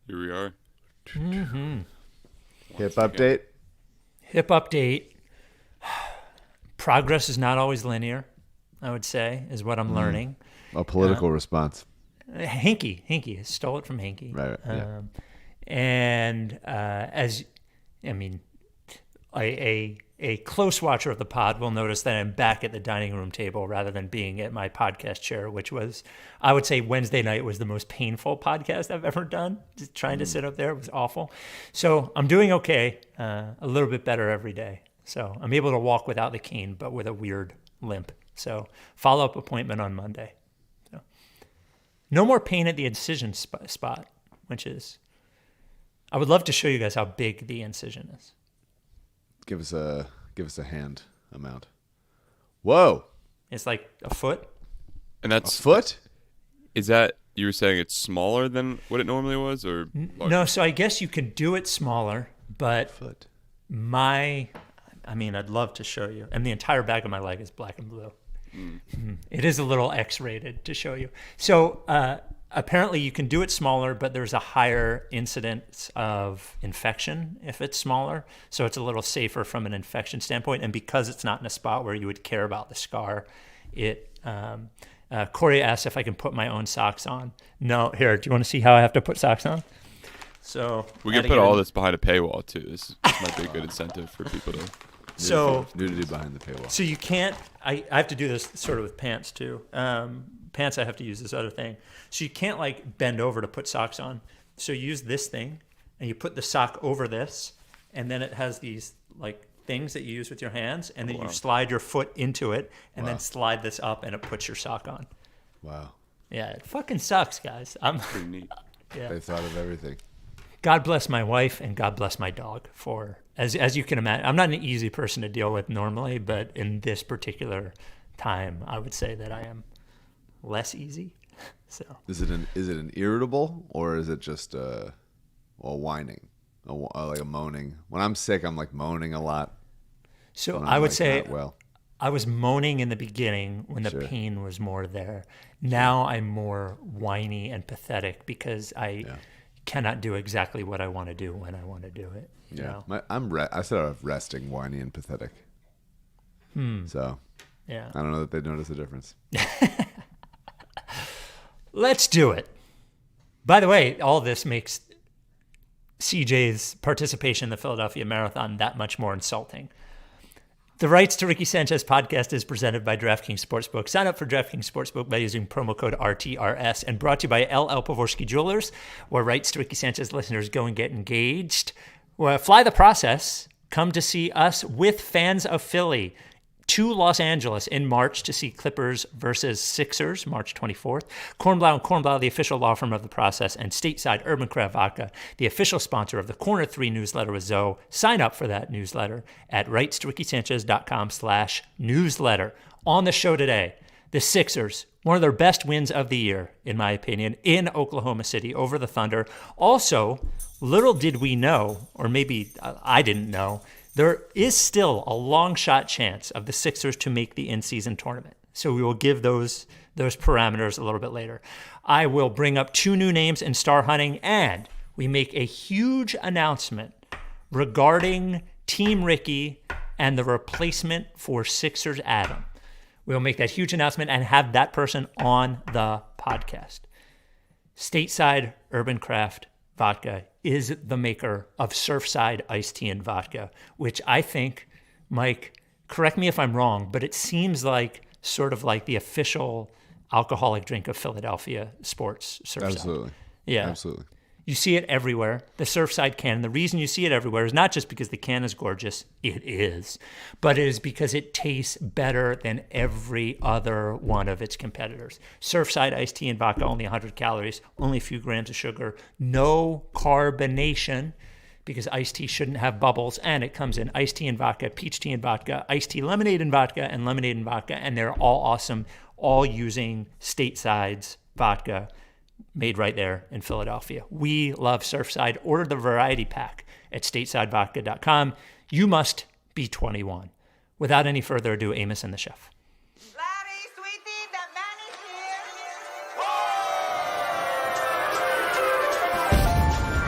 Here we are. Mm-hmm. Hip update. Hip update. Progress is not always linear, I would say, is what I'm learning. A political response. Hinkie stole it from Hinkie. Right. Yeah. And a close watcher of the pod will notice that I'm back at the dining room table rather than being at my podcast chair, which was, I would say, Wednesday night was the most painful podcast I've ever done. Just trying to sit up there, it was awful. So I'm doing okay, a little bit better every day. So I'm able to walk without the cane, but with a weird limp. So follow-up appointment on Monday. So no more pain at the incision spot, which is, I would love to show you guys how big the incision is. Give us a hand amount. Whoa. It's like a foot. And that's A foot? Is that, you were saying it's smaller than what it normally was, or larger? No, so I guess you can do it smaller, but Foot. I'd love to show you. And the entire back of my leg is black and blue. It is a little X-rated to show you. So apparently you can do it smaller, but there's a higher incidence of infection if it's smaller. So it's a little safer from an infection standpoint. And because it's not in a spot where you would care about the scar, Corey asked if I can put my own socks on. No, here, do you want to see how I have to put socks on? So We can put all this behind a paywall, too. This might be a good incentive for people to... Nudity behind the paywall. So you can't, I have to do this sort of with pants too. Pants, I have to use this other thing. So you can't like bend over to put socks on. So you use this thing and you put the sock over this, and then it has these like things that you use with your hands, and then you slide your foot into it and then slide this up and it puts your sock on. Wow. Yeah, it fucking sucks, guys. Pretty neat. Yeah. They thought of everything. God bless my wife and God bless my dog for, as you can imagine, I'm not an easy person to deal with normally, but in this particular time, I would say that I am less easy. So Is it an irritable, or is it just a whining, like a moaning? When I'm sick, I'm like moaning a lot. So When I I'm, would like, say not well. I was moaning in the beginning when the pain was more there. Now I'm more whiny and pathetic because I cannot do exactly what I want to do when I want to do it. Yeah, I started off resting, whiny, and pathetic. So Yeah. I don't know that they notice the difference. Let's do it. By the way, all this makes CJ's participation in the Philadelphia Marathon that much more insulting. The Rights to Ricky Sanchez podcast is presented by DraftKings Sportsbook. Sign up for DraftKings Sportsbook by using promo code RTRS, and brought to you by LL Pavorsky Jewelers, where Rights to Ricky Sanchez listeners go and get engaged. Well, fly the process. Come to see us with fans of Philly to Los Angeles in March to see Clippers versus Sixers, March 24th. Kornblau and Kornblau, the official law firm of the process, and Stateside Urban Craft Vodka, the official sponsor of the Corner 3 newsletter with Zoe. Sign up for that newsletter at rightstoRickySanchez.com/newsletter. On the show today, the Sixers, one of their best wins of the year, in my opinion, in Oklahoma City over the Thunder. Also, little did we know, or maybe I didn't know, there is still a long shot chance of the Sixers to make the in-season tournament. So we will give those parameters a little bit later. I will bring up 2 new names in Star Hunting, and we make a huge announcement regarding Team Ricky and the replacement for Sixers Adam. We'll make that huge announcement and have that person on the podcast. Stateside Urban Craft Vodka is the maker of Surfside Iced Tea and Vodka, which I think, Mike, correct me if I'm wrong, but it seems like sort of like the official alcoholic drink of Philadelphia sports. Surfside. Absolutely. Yeah. Absolutely. You see it everywhere, the Surfside can. And the reason you see it everywhere is not just because the can is gorgeous, it is, but it is because it tastes better than every other one of its competitors. Surfside Iced Tea and Vodka, only 100 calories, only a few grams of sugar, no carbonation, because iced tea shouldn't have bubbles, and it comes in iced tea and vodka, peach tea and vodka, iced tea lemonade and vodka, and lemonade and vodka, and they're all awesome, all using Stateside's vodka, made right there in Philadelphia. We love Surfside. Order the variety pack at statesidevodka.com. You must be 21. Without any further ado, Amos and the chef. Larry, sweetie, the man is here.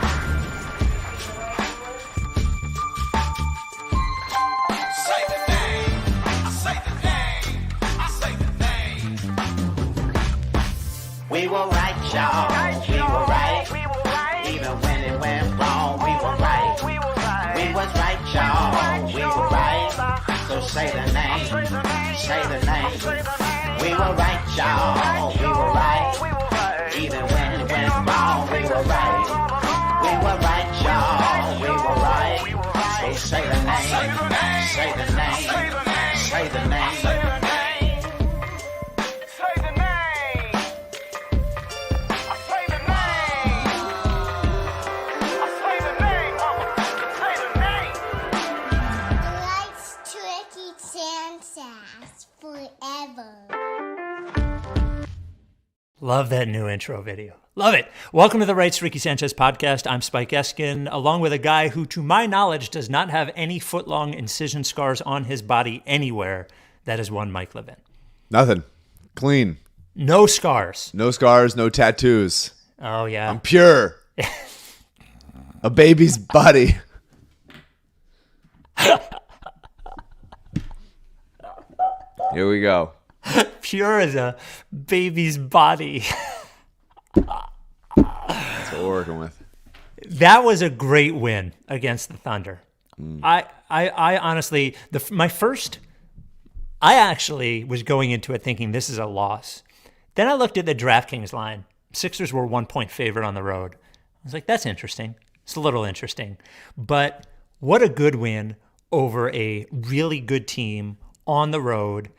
say the name. Say the name. We were right, y'all. We were right. Even when it went wrong, we were right. We were right, y'all. We were right. So say the name. Say the name. Say the name. Say the name. Say the name. I say the name. I say the name. Say the name. Rights to Ricky Sanchez forever. Love that new intro video. Love it. Welcome to the Rights to Ricky Sanchez podcast. I'm Spike Eskin, along with a guy who, to my knowledge, does not have any foot-long incision scars on his body anywhere. That is one Mike Levin. Nothing. Clean. No scars. No scars, no tattoos. Oh, yeah. I'm pure. A baby's body. Here we go. Pure as a baby's body. That's what we're working with. That was a great win against the Thunder. I honestly, I actually was going into it thinking this is a loss. Then I looked at the DraftKings line. Sixers were 1-point favorite on the road. I was like, that's interesting. It's a little interesting. But what a good win over a really good team on the road,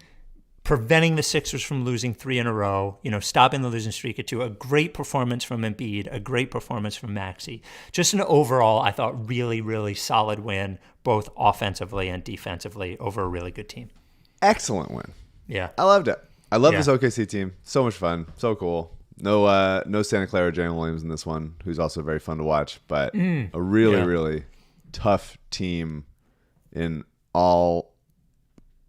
preventing the Sixers from losing 3 in a row, stopping the losing streak at 2. A great performance from Embiid, a great performance from Maxey. Just an overall, I thought, really, really solid win, both offensively and defensively, over a really good team. Excellent win. Yeah. I loved it. I love Yeah. this OKC team. So much fun. So cool. No Santa Clara Jalen Williams in this one, who's also very fun to watch, but a really, Yeah. really tough team in all.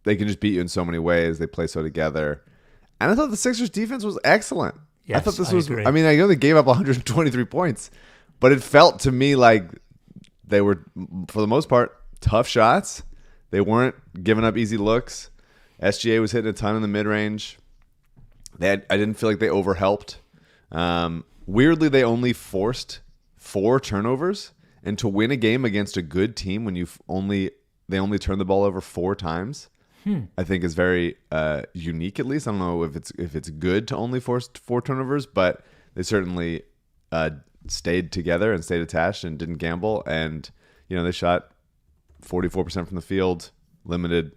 They can just beat you in so many ways. They play so together. And I thought the Sixers defense was excellent. Yes, I thought this I was, agree. I mean, I know they gave up 123 points, but it felt to me like they were, for the most part, tough shots. They weren't giving up easy looks. SGA was hitting a ton in the mid-range. I didn't feel like they overhelped. Weirdly, they only forced 4 turnovers. And to win a game against a good team when they only turn the ball over 4 times, I think is very unique. At least I don't know if it's good to only force 4 turnovers, but they certainly stayed together and stayed attached and didn't gamble. And they shot 44% from the field, limited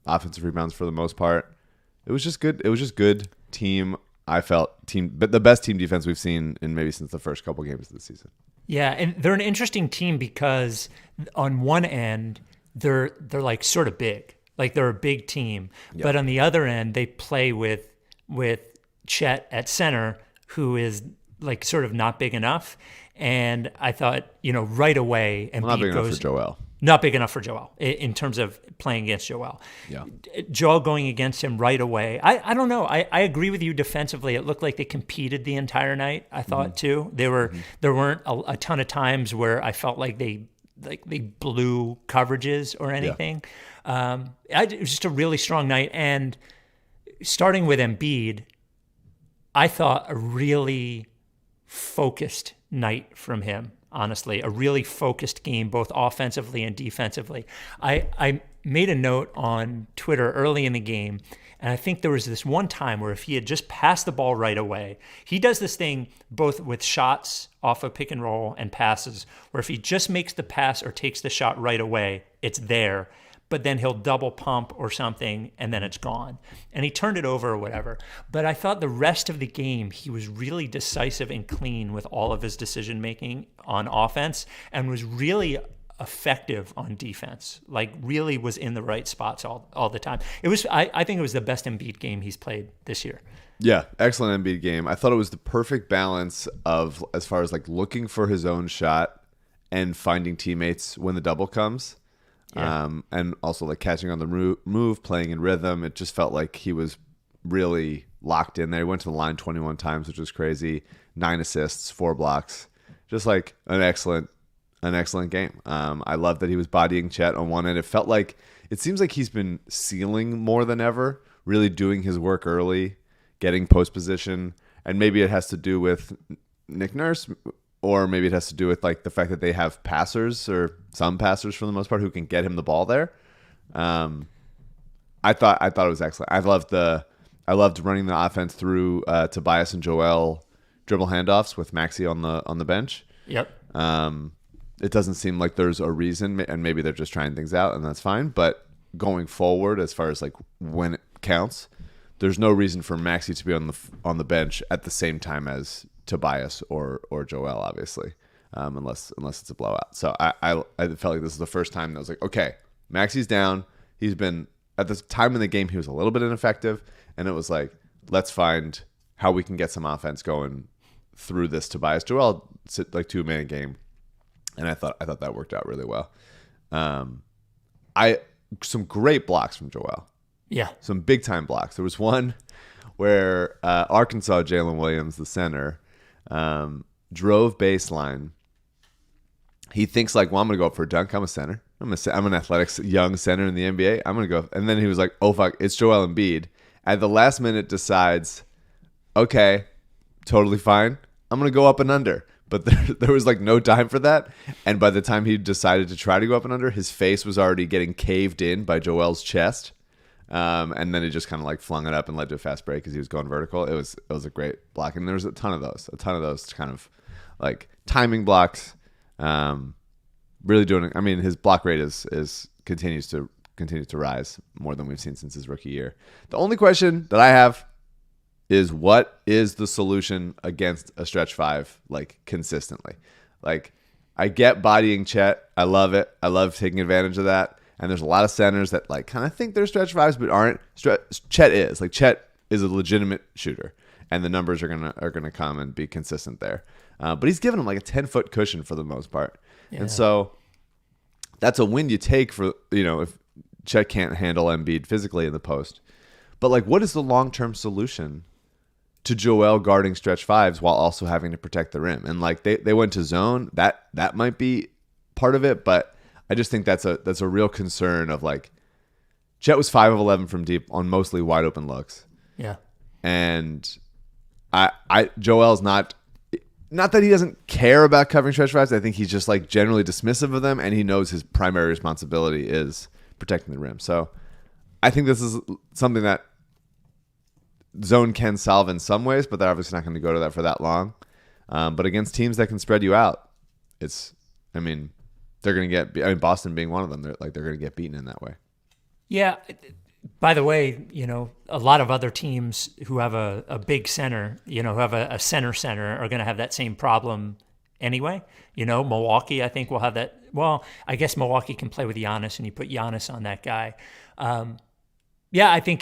offensive rebounds for the most part. It was just good. It was just good team. I felt but the best team defense we've seen in maybe since the first couple games of the season. Yeah, and they're an interesting team because on one end, they're like sort of big. Like they're a big team. Yep. But on the other end, they play with Chet at center, who is like sort of not big enough. And I thought, right away, Embiid not big enough for Joel. Not big enough for Joel in terms of playing against Joel. Yeah. Joel going against him right away. I don't know. I agree with you defensively. It looked like they competed the entire night, I thought, too. There weren't a ton of times where I felt like they blew coverages or anything. Yeah. It was just a really strong night. And starting with Embiid, I thought a really focused night from him. Honestly, a really focused game, both offensively and defensively. I made a note on Twitter early in the game, and I think there was this one time where if he had just passed the ball right away, he does this thing both with shots off of pick and roll and passes, where if he just makes the pass or takes the shot right away, it's there. But then he'll double pump or something, and then it's gone. And he turned it over or whatever. But I thought the rest of the game, he was really decisive and clean with all of his decision-making on offense and was really effective on defense, like really was in the right spots all the time. I think it was the best Embiid game he's played this year. Yeah, excellent Embiid game. I thought it was the perfect balance of as far as like looking for his own shot and finding teammates when the double comes. Yeah. And also like catching on the move, playing in rhythm. It just felt like he was really locked in there. He went to the line 21 times, which was crazy. 9 assists, 4 blocks. Just like an excellent game. I love that he was bodying Chet on one end. It seems like he's been sealing more than ever, really doing his work early, getting post position. And maybe it has to do with Nick Nurse, or maybe it has to do with like the fact that they have passers or some passers for the most part who can get him the ball there. I thought it was excellent. I loved running the offense through Tobias and Joel dribble handoffs with Maxey on the bench. Yep. It doesn't seem like there's a reason, and maybe they're just trying things out, and that's fine. But going forward, as far as like when it counts, there's no reason for Maxey to be on the bench at the same time as Tobias or Joel, obviously, unless it's a blowout. So I felt like this is the first time that I was like, okay, Maxey's down. He's been at this time in the game he was a little bit ineffective, and it was like, let's find how we can get some offense going through this Tobias Joel like 2-man game. And I thought that worked out really well. Some great blocks from Joel. Yeah. Some big time blocks. There was one where Arkansas Jalen Williams, the center, drove baseline. He thinks like, well, I'm gonna go up for a dunk. I'm a center. I'm an athletic young center in the NBA. I'm gonna go. And then he was like, oh fuck, it's Joel Embiid. At the last minute, decides, okay, totally fine. I'm gonna go up and under. But there was like no time for that. And by the time he decided to try to go up and under, his face was already getting caved in by Joel's chest. And then he just kind of like flung it up and led to a fast break because he was going vertical. It was a great block. And there was a ton of those kind of like timing blocks. Really doing it. I mean, his block rate continues to rise more than we've seen since his rookie year. The only question that I have is, what is the solution against a stretch five, like, consistently? Like, I get bodying Chet. I love it. I love taking advantage of that. And there's a lot of centers that like kind of think they're stretch fives but aren't. Chet is a legitimate shooter, and the numbers are gonna come and be consistent there. But he's given him like a 10-foot cushion for the most part, and so that's a win you take for, if Chet can't handle Embiid physically in the post. But like, what is the long-term solution to Joel guarding stretch fives while also having to protect the rim? And like they went to zone. That might be part of it, but I just think that's a real concern of like, Chet was 5 of 11 from deep on mostly wide open looks. Yeah. And Joel's not that he doesn't care about covering stretch fives. I think he's just like generally dismissive of them, and he knows his primary responsibility is protecting the rim. So I think this is something that zone can solve in some ways, but they're obviously not going to go to that for that long. But against teams that can spread you out, they're going to get, Boston being one of them, they're going to get beaten in that way. Yeah. By the way, a lot of other teams who have a big center, who have a center are going to have that same problem anyway. Milwaukee, I think, will have that. Well, I guess Milwaukee can play with Giannis, and you put Giannis on that guy. I think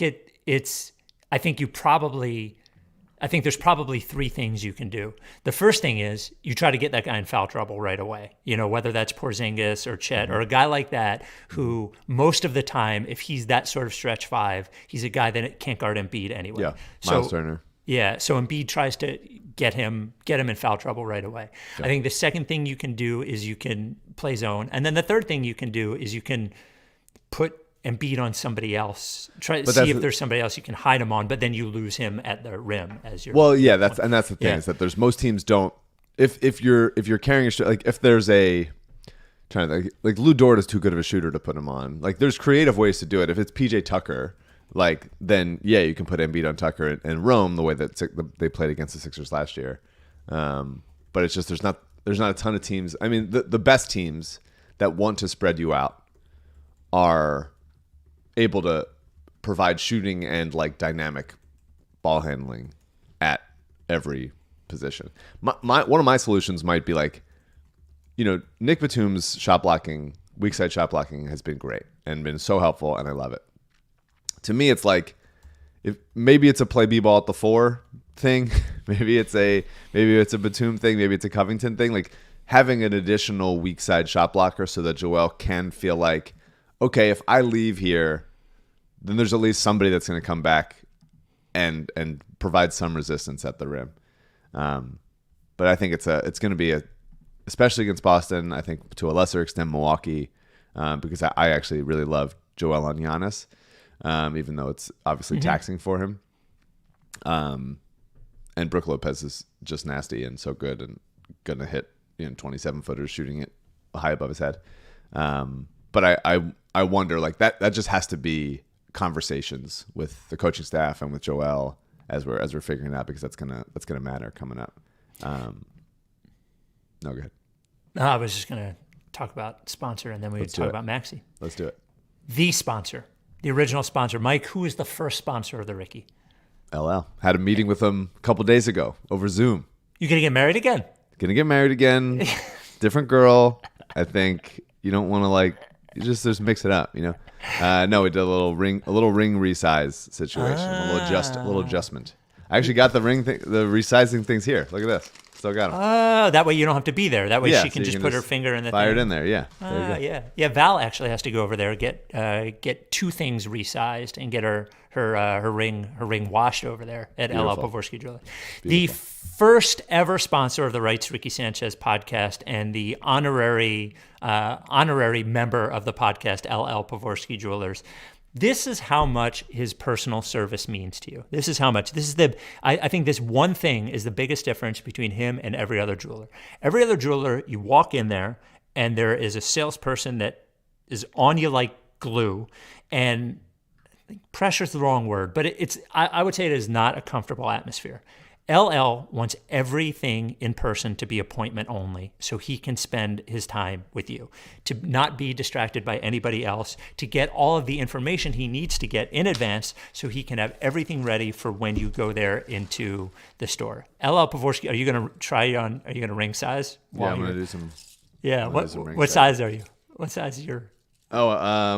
there's probably 3 things you can do. The first thing is you try to get that guy in foul trouble right away. Whether that's Porzingis or Chet or a guy like that, who most of the time, if he's that sort of stretch five, he's a guy that can't guard Embiid anyway. Yeah, Miles Turner. Yeah, so Embiid tries to get him in foul trouble right away. Yeah. I think the second thing you can do is you can play zone. And then the third thing you can do is you can put Embiid on somebody else. Try to see if there's somebody else you can hide him on, but then you lose him at the rim as your. Well, yeah, that's the thing is that there's most teams don't. If you're carrying like if there's a trying to like Lou Dort is too good of a shooter to put him on. Like there's creative ways to do it. If it's PJ Tucker, like then you can put Embiid on Tucker and roam the way that they played against the Sixers last year. But it's just there's not a ton of teams. I mean, the best teams that want to spread you out are able to provide shooting and like dynamic ball handling at every position. One of my solutions might be like, Nick Batum's weak side shot blocking has been great and been so helpful, and I love it. To me, it's like, maybe it's a play b-ball at the 4 thing, maybe it's a Batum thing, maybe it's a Covington thing, like having an additional weak side shot blocker so that Joel can feel like, okay, if I leave here, then there's at least somebody that's going to come back and provide some resistance at the rim. But I think it's going to be especially against Boston, I think to a lesser extent Milwaukee, because I actually really love Joel on Giannis, even though it's obviously taxing for him. And Brook Lopez is just nasty and so good and going to hit 27-footers shooting it high above his head. But I wonder, like that just has to be conversations with the coaching staff and with Joel as we're figuring it out, because that's gonna matter coming up. No, go ahead. No, I was just gonna talk about sponsor, and then we would Let's do talk it. about Maxey. Let's do it. The sponsor, the original sponsor. Mike, who is the first sponsor of the Ricky? LL. Had a meeting with them a couple days ago over Zoom. You gonna get married again? Gonna get married again. Different girl. I think you don't want to just mix it up, you know. No, we did a little ring resize situation, a little adjustment. I actually got the resizing things here. Look at this. Still got them. Oh, that way you don't have to be there. That way Yeah, she can so you just put her finger in the fire thing. it in there. Yeah. There you go. Yeah. Val actually has to go over there, get two things resized, and get her ring washed over there at LL Pavorsky Jewelers. The first ever sponsor of the Rights to Ricky Sanchez podcast, and the honorary member of the podcast, LL Pavorsky Jewelers. This is how much his personal service means to you. This is how much. I think this one thing is the biggest difference between him and every other jeweler. Every other jeweler, you walk in there, and there is a salesperson that is on you like glue, and pressure's the wrong word, but I would say it is not a comfortable atmosphere. LL wants everything in person to be appointment only, so he can spend his time with you, to not be distracted by anybody else, to get all of the information he needs to get in advance so he can have everything ready for when you go there into the store. LL Pavorsky, are you going to try on, are you going to ring size? Yeah, I'm going to do some. Yeah, what size are you? What size is your? Oh, I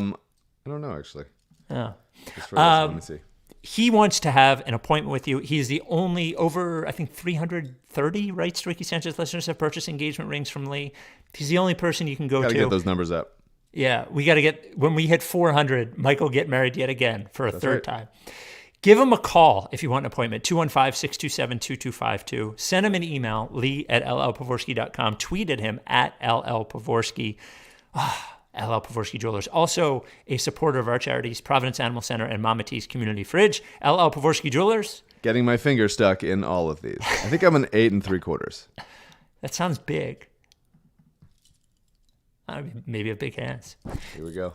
don't know, actually. Oh. Just for this, let me see. He wants to have an appointment with you. He's the only, over, I think, 330 Rights to Ricky Sanchez listeners have purchased engagement rings from Lee. He's the only person you can go Gotta to. get those numbers up. Yeah, we got to get, when we hit 400, Mike will get married yet again for a third right. time. Give him a call if you want an appointment, 215-627-2252. Send him an email, lee@llpavorsky.com. Tweet at him at llpavorsky. LL Pavorsky Jewelers, also a supporter of our charities, Providence Animal Center and Mama T's Community Fridge. LL Pavorsky Jewelers. Getting my finger stuck in all of these. I think I'm an 8 3/4. That sounds big. Maybe a big hands. Here we go.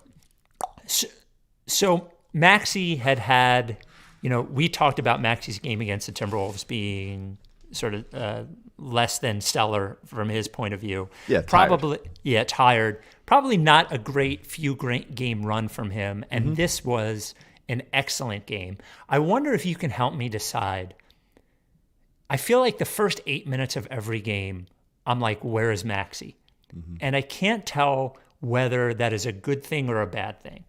So Maxey had, we talked about Maxey's game against the Timberwolves being sort of less than stellar from his point of view. Yeah, tired. Probably not a great game run from him, and this was an excellent game. I wonder if you can help me decide. I feel like the first 8 minutes of every game, I'm like, where is Maxey? And I can't tell whether that is a good thing or a bad thing,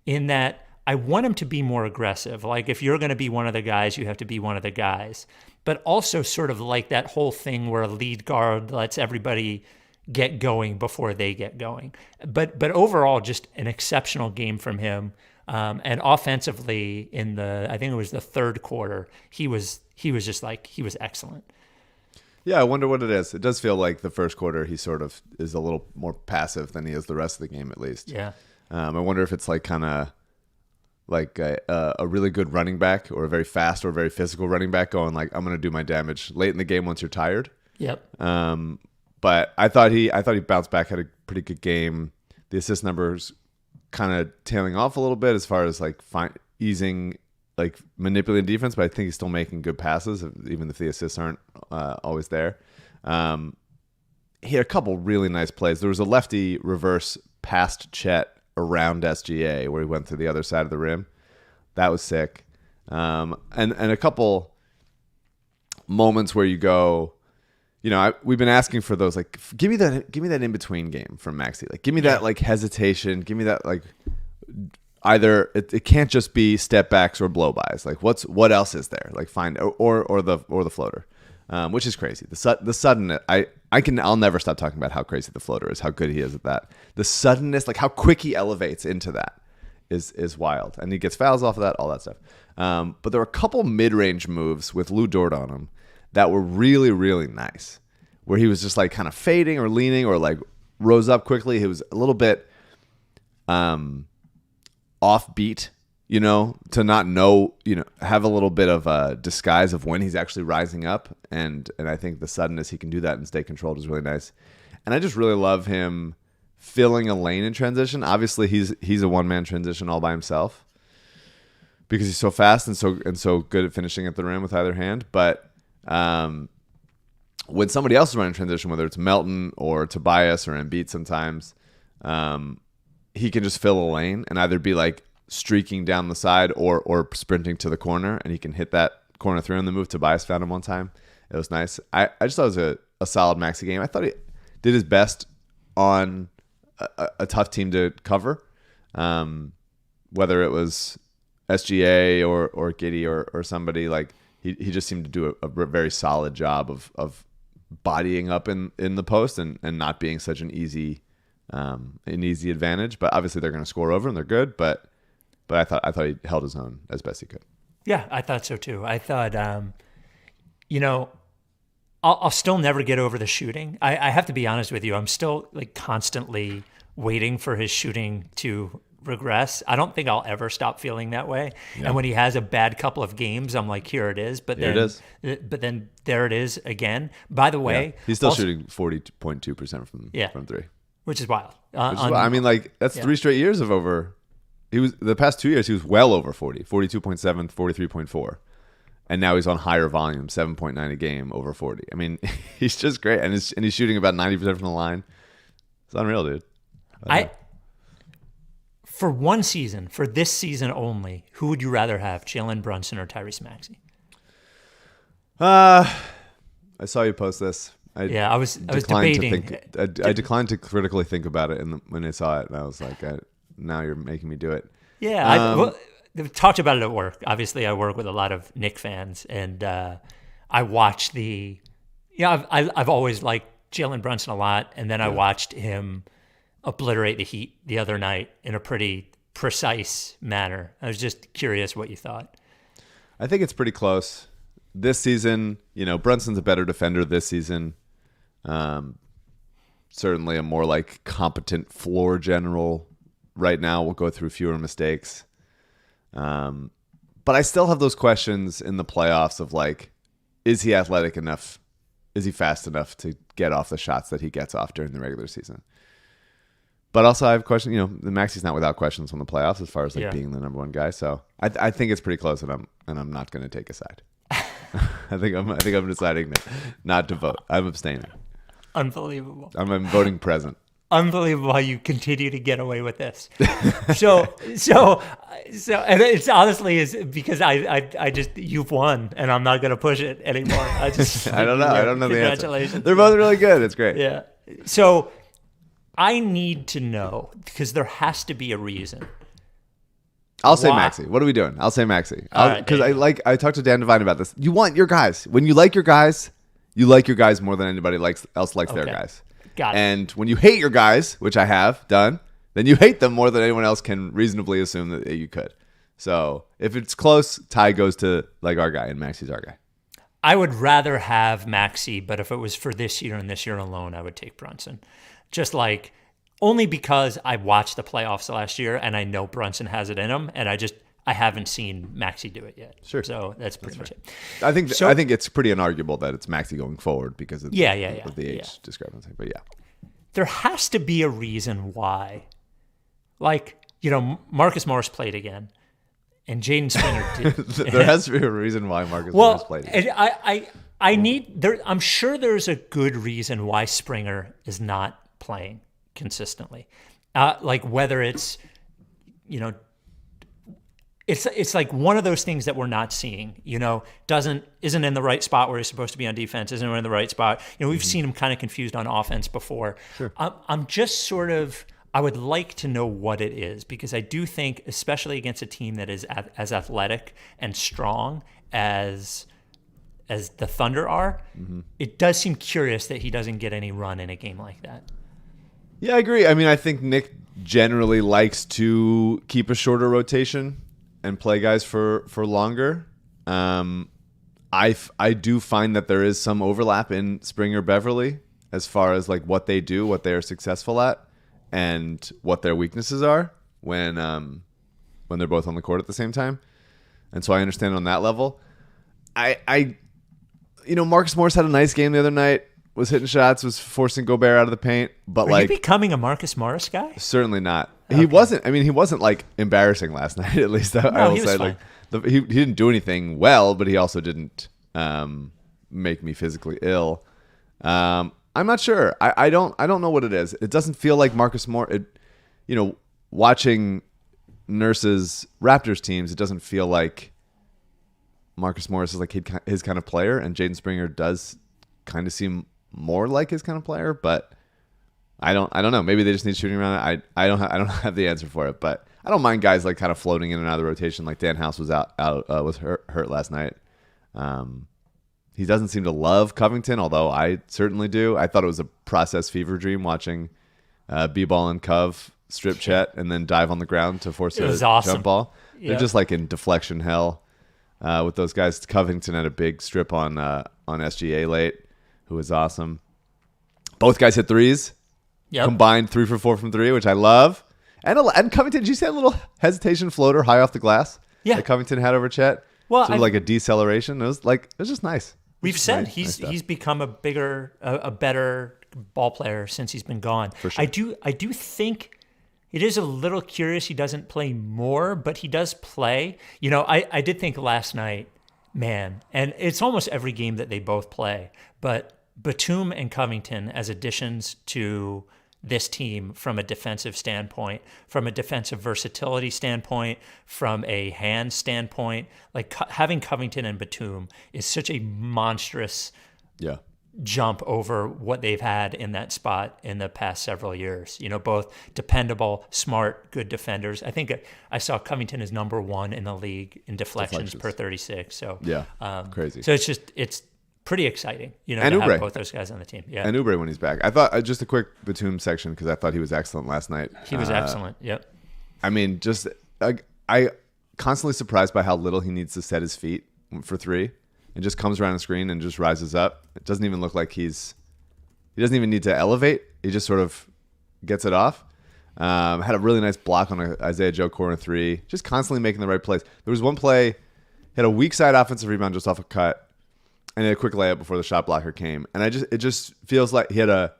in that I want him to be more aggressive. Like, if you're going to be one of the guys, you have to be one of the guys. But also sort of like that whole thing where a lead guard lets everybody get going before they get going. But overall, just an exceptional game from him. And offensively, I think it was the third quarter, he was excellent. Yeah, I wonder what it is. It does feel like the first quarter he sort of is a little more passive than he is the rest of the game, at least. Yeah. I wonder if it's like kind of like a really good running back, or a very fast or very physical running back, going like, I'm going to do my damage late in the game once you're tired. Yep. But I thought he bounced back, had a pretty good game. The assist numbers kind of tailing off a little bit as far as like easing, like manipulating defense, but I think he's still making good passes, even if the assists aren't always there. He had a couple really nice plays. There was a lefty reverse past Chet around SGA where he went to the other side of the rim. That was sick. And a couple moments where you go, we've been asking for those, like, give me that in between game from Maxey. Like, give me that like hesitation. Give me that like either it can't just be step backs or blow bys. Like, what else is there? Like, find or the floater, which is crazy. The sudden I'll never stop talking about how crazy the floater is, how good he is at that. The suddenness, like how quick he elevates into that, is wild, and he gets fouls off of that, all that stuff. But there were a couple mid-range moves with Lou Dort on him that were really, really nice, where he was just like kind of fading or leaning or like rose up quickly. He was a little bit offbeat, to not know, have a little bit of a disguise of when he's actually rising up. And I think the suddenness he can do that and stay controlled is really nice. And I just really love him filling a lane in transition. Obviously, he's a one-man transition all by himself. because he's so fast and so good at finishing at the rim with either hand. But when somebody else is running transition, whether it's Melton or Tobias or Embiid sometimes, he can just fill a lane and either be like streaking down the side or sprinting to the corner, and he can hit that corner three on the move. Tobias found him one time. It was nice. I just thought it was a solid Maxey game. I thought he did his best on a tough team to cover, whether it was SGA or Giddey or somebody. Like he just seemed to do a very solid job of bodying up in the post and not being such an easy advantage. But obviously they're going to score over and they're good. But I thought he held his own as best he could. Yeah, I thought so too. I thought, I'll still never get over the shooting. I have to be honest with you. I'm still like constantly waiting for his shooting to regress. I don't think I'll ever stop feeling that way. Yeah. And when he has a bad couple of games, I'm like, here it is. But then there it is again. By the way, he's still shooting 40.2% from three, which is wild. I mean, like that's 3 straight years of over. He was the past 2 years. He was well over 40, 42.7, 43.4. And now he's on higher volume, 7.9 a game over 40. I mean, he's just great. And he's shooting about 90% from the line. It's unreal, dude. For one season, for this season only, who would you rather have, Jalen Brunson or Tyrese Maxey? I saw you post this. I was debating. I declined to critically think about it when I saw it. And I was like, now you're making me do it. Yeah, I've talked about it at work. Obviously, I work with a lot of Knick fans, and I watch I've always liked Jalen Brunson a lot, and then I watched him obliterate the Heat the other night in a pretty precise manner. I was just curious what you thought. I think it's pretty close. This season, Brunson's a better defender this season. Certainly a more like competent floor general right now. Will go through fewer mistakes. But I still have those questions in the playoffs of like, is he athletic enough? Is he fast enough to get off the shots that he gets off during the regular season? But also I have questions, the Maxey's not without questions from the playoffs as far as being the number one guy. So I think it's pretty close, and I'm not going to take a side. I think I'm deciding not to vote. I'm abstaining. Unbelievable. I'm voting present. Unbelievable how you continue to get away with this. So, and it's honestly is because I just you've won, and I'm not going to push it anymore. I don't know. I don't know the answer. Congratulations. They're both really good. It's great. Yeah. So I need to know, because there has to be a reason. I'll say Maxey. What are we doing? I'll say Maxey. Because I talked to Dan Devine about this. You want your guys. When you like your guys, you like your guys more than anybody else likes their guys. Got it. And when you hate your guys, which I have done, then you hate them more than anyone else can reasonably assume that you could. So if it's close, Ty goes to like our guy, and Maxey's our guy. I would rather have Maxey, but if it was for this year and this year alone, I would take Brunson. Just like, only because I watched the playoffs last year and I know Brunson has it in him, and I haven't seen Maxey do it yet. Sure. So that's pretty much it. I think it's pretty unarguable that it's Maxey going forward because of the age discrepancy. But yeah. There has to be a reason why. Like, Marcus Morris played again, and Jaden Springer did. There has to be a reason why Marcus Morris played again. I'm sure there's a good reason why Springer is not playing consistently. Like whether it's, it's like one of those things that we're not seeing, isn't in the right spot where he's supposed to be on defense, isn't in the right spot. We've seen him kind of confused on offense before. Sure. I'm just I would like to know what it is, because I do think, especially against a team that is as athletic and strong as the Thunder are, it does seem curious that he doesn't get any run in a game like that. Yeah, I agree. I mean, I think Nick generally likes to keep a shorter rotation and play guys for longer. I do find that there is some overlap in Springer Beverly as far as like what they do, what they are successful at, and what their weaknesses are when they're both on the court at the same time. And so I understand on that level. Marcus Morris had a nice game the other night. Was hitting shots, was forcing Gobert out of the paint, but Are you becoming a Marcus Morris guy? Certainly not. Okay. He wasn't like embarrassing last night. At least I will say, like He didn't do anything well, but he also didn't make me physically ill. I'm not sure. I don't know what it is. It doesn't feel like Marcus Morris. Watching Nurse's Raptors teams, it doesn't feel like Marcus Morris is like his kind of player, and Jaden Springer does kind of seem more like his kind of player. But I don't know. Maybe they just need shooting around. I don't have the answer for it, but I don't mind guys like kind of floating in and out of the rotation. Like Dan House was was hurt last night. He doesn't seem to love Covington, although I certainly do. I thought it was a process fever dream watching B-ball and Cov strip Chet and then dive on the ground to force a jump ball. Yeah. They're just like in deflection hell with those guys. Covington had a big strip on SGA late, who was awesome. Both guys hit threes. Yep. Combined 3 for 4 from 3, which I love. And Covington, did you see that little hesitation floater high off the glass? Yeah. That Covington had over Chet? Well, sort of like a deceleration. It was just nice. We've said nice stuff. he's become a better ball player since he's been gone. For sure. I do think it is a little curious he doesn't play more, but he does play. I did think last night, man, and it's almost every game that they both play, but Batum and Covington as additions to this team from a defensive standpoint, from a defensive versatility standpoint, from a hand standpoint, like having Covington and Batum is such a monstrous jump over what they've had in that spot in the past several years. Both dependable, smart, good defenders. I think I saw Covington is number 1 in the league in deflections per 36. So crazy. So it's pretty exciting, to Oubre. have both those guys on the team. Yeah, And Oubre when he's back. I thought just a quick Batum section because I thought he was excellent last night. He was excellent. Yep. I mean, just I constantly surprised by how little he needs to set his feet for 3, and just comes around the screen and just rises up. It doesn't even look like he doesn't even need to elevate. He just sort of gets it off. Had a really nice block on a Isaiah Joe corner 3, just constantly making the right plays. There was one play, he had a weak side offensive rebound just off a cut, and a quick layup before the shot blocker came. And it just feels like he had a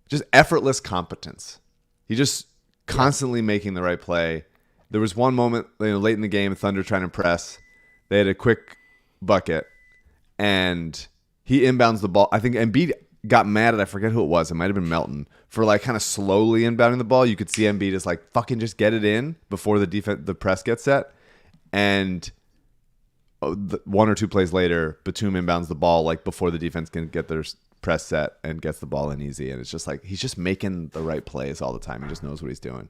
just effortless competence. He just constantly making the right play. There was one moment late in the game, Thunder trying to press. They had a quick bucket, and he inbounds the ball. I think Embiid got mad at, I forget who it was. It might have been Melton, for like kind of slowly inbounding the ball. You could see Embiid is like, fucking just get it in before the press gets set. And 1 or 2 plays later, Batum inbounds the ball like before the defense can get their press set and gets the ball in easy. And it's just like he's just making the right plays all the time. He just knows what he's doing.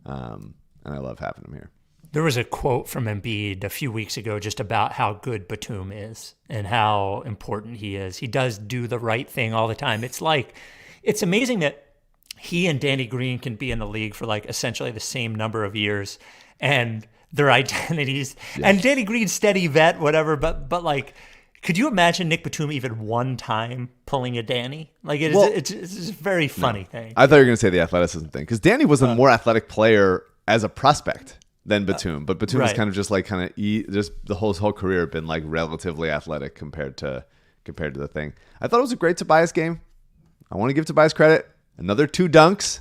And I love having him here. There was a quote from Embiid a few weeks ago just about how good Batum is and how important he is. He does do the right thing all the time. It's amazing that he and Danny Green can be in the league for like essentially the same number of years, and their identities. Yeah. And Danny Green's steady vet, whatever, but like, could you imagine Nick Batum even one time pulling a Danny? Like it's a very funny thing. I thought you were going to say the athleticism thing, because Danny was a more athletic player as a prospect than Batum, but Batum is kind of just like just the whole career had been like relatively athletic compared to the thing. I thought it was a great Tobias game. I want to give Tobias credit. Another 2 dunks.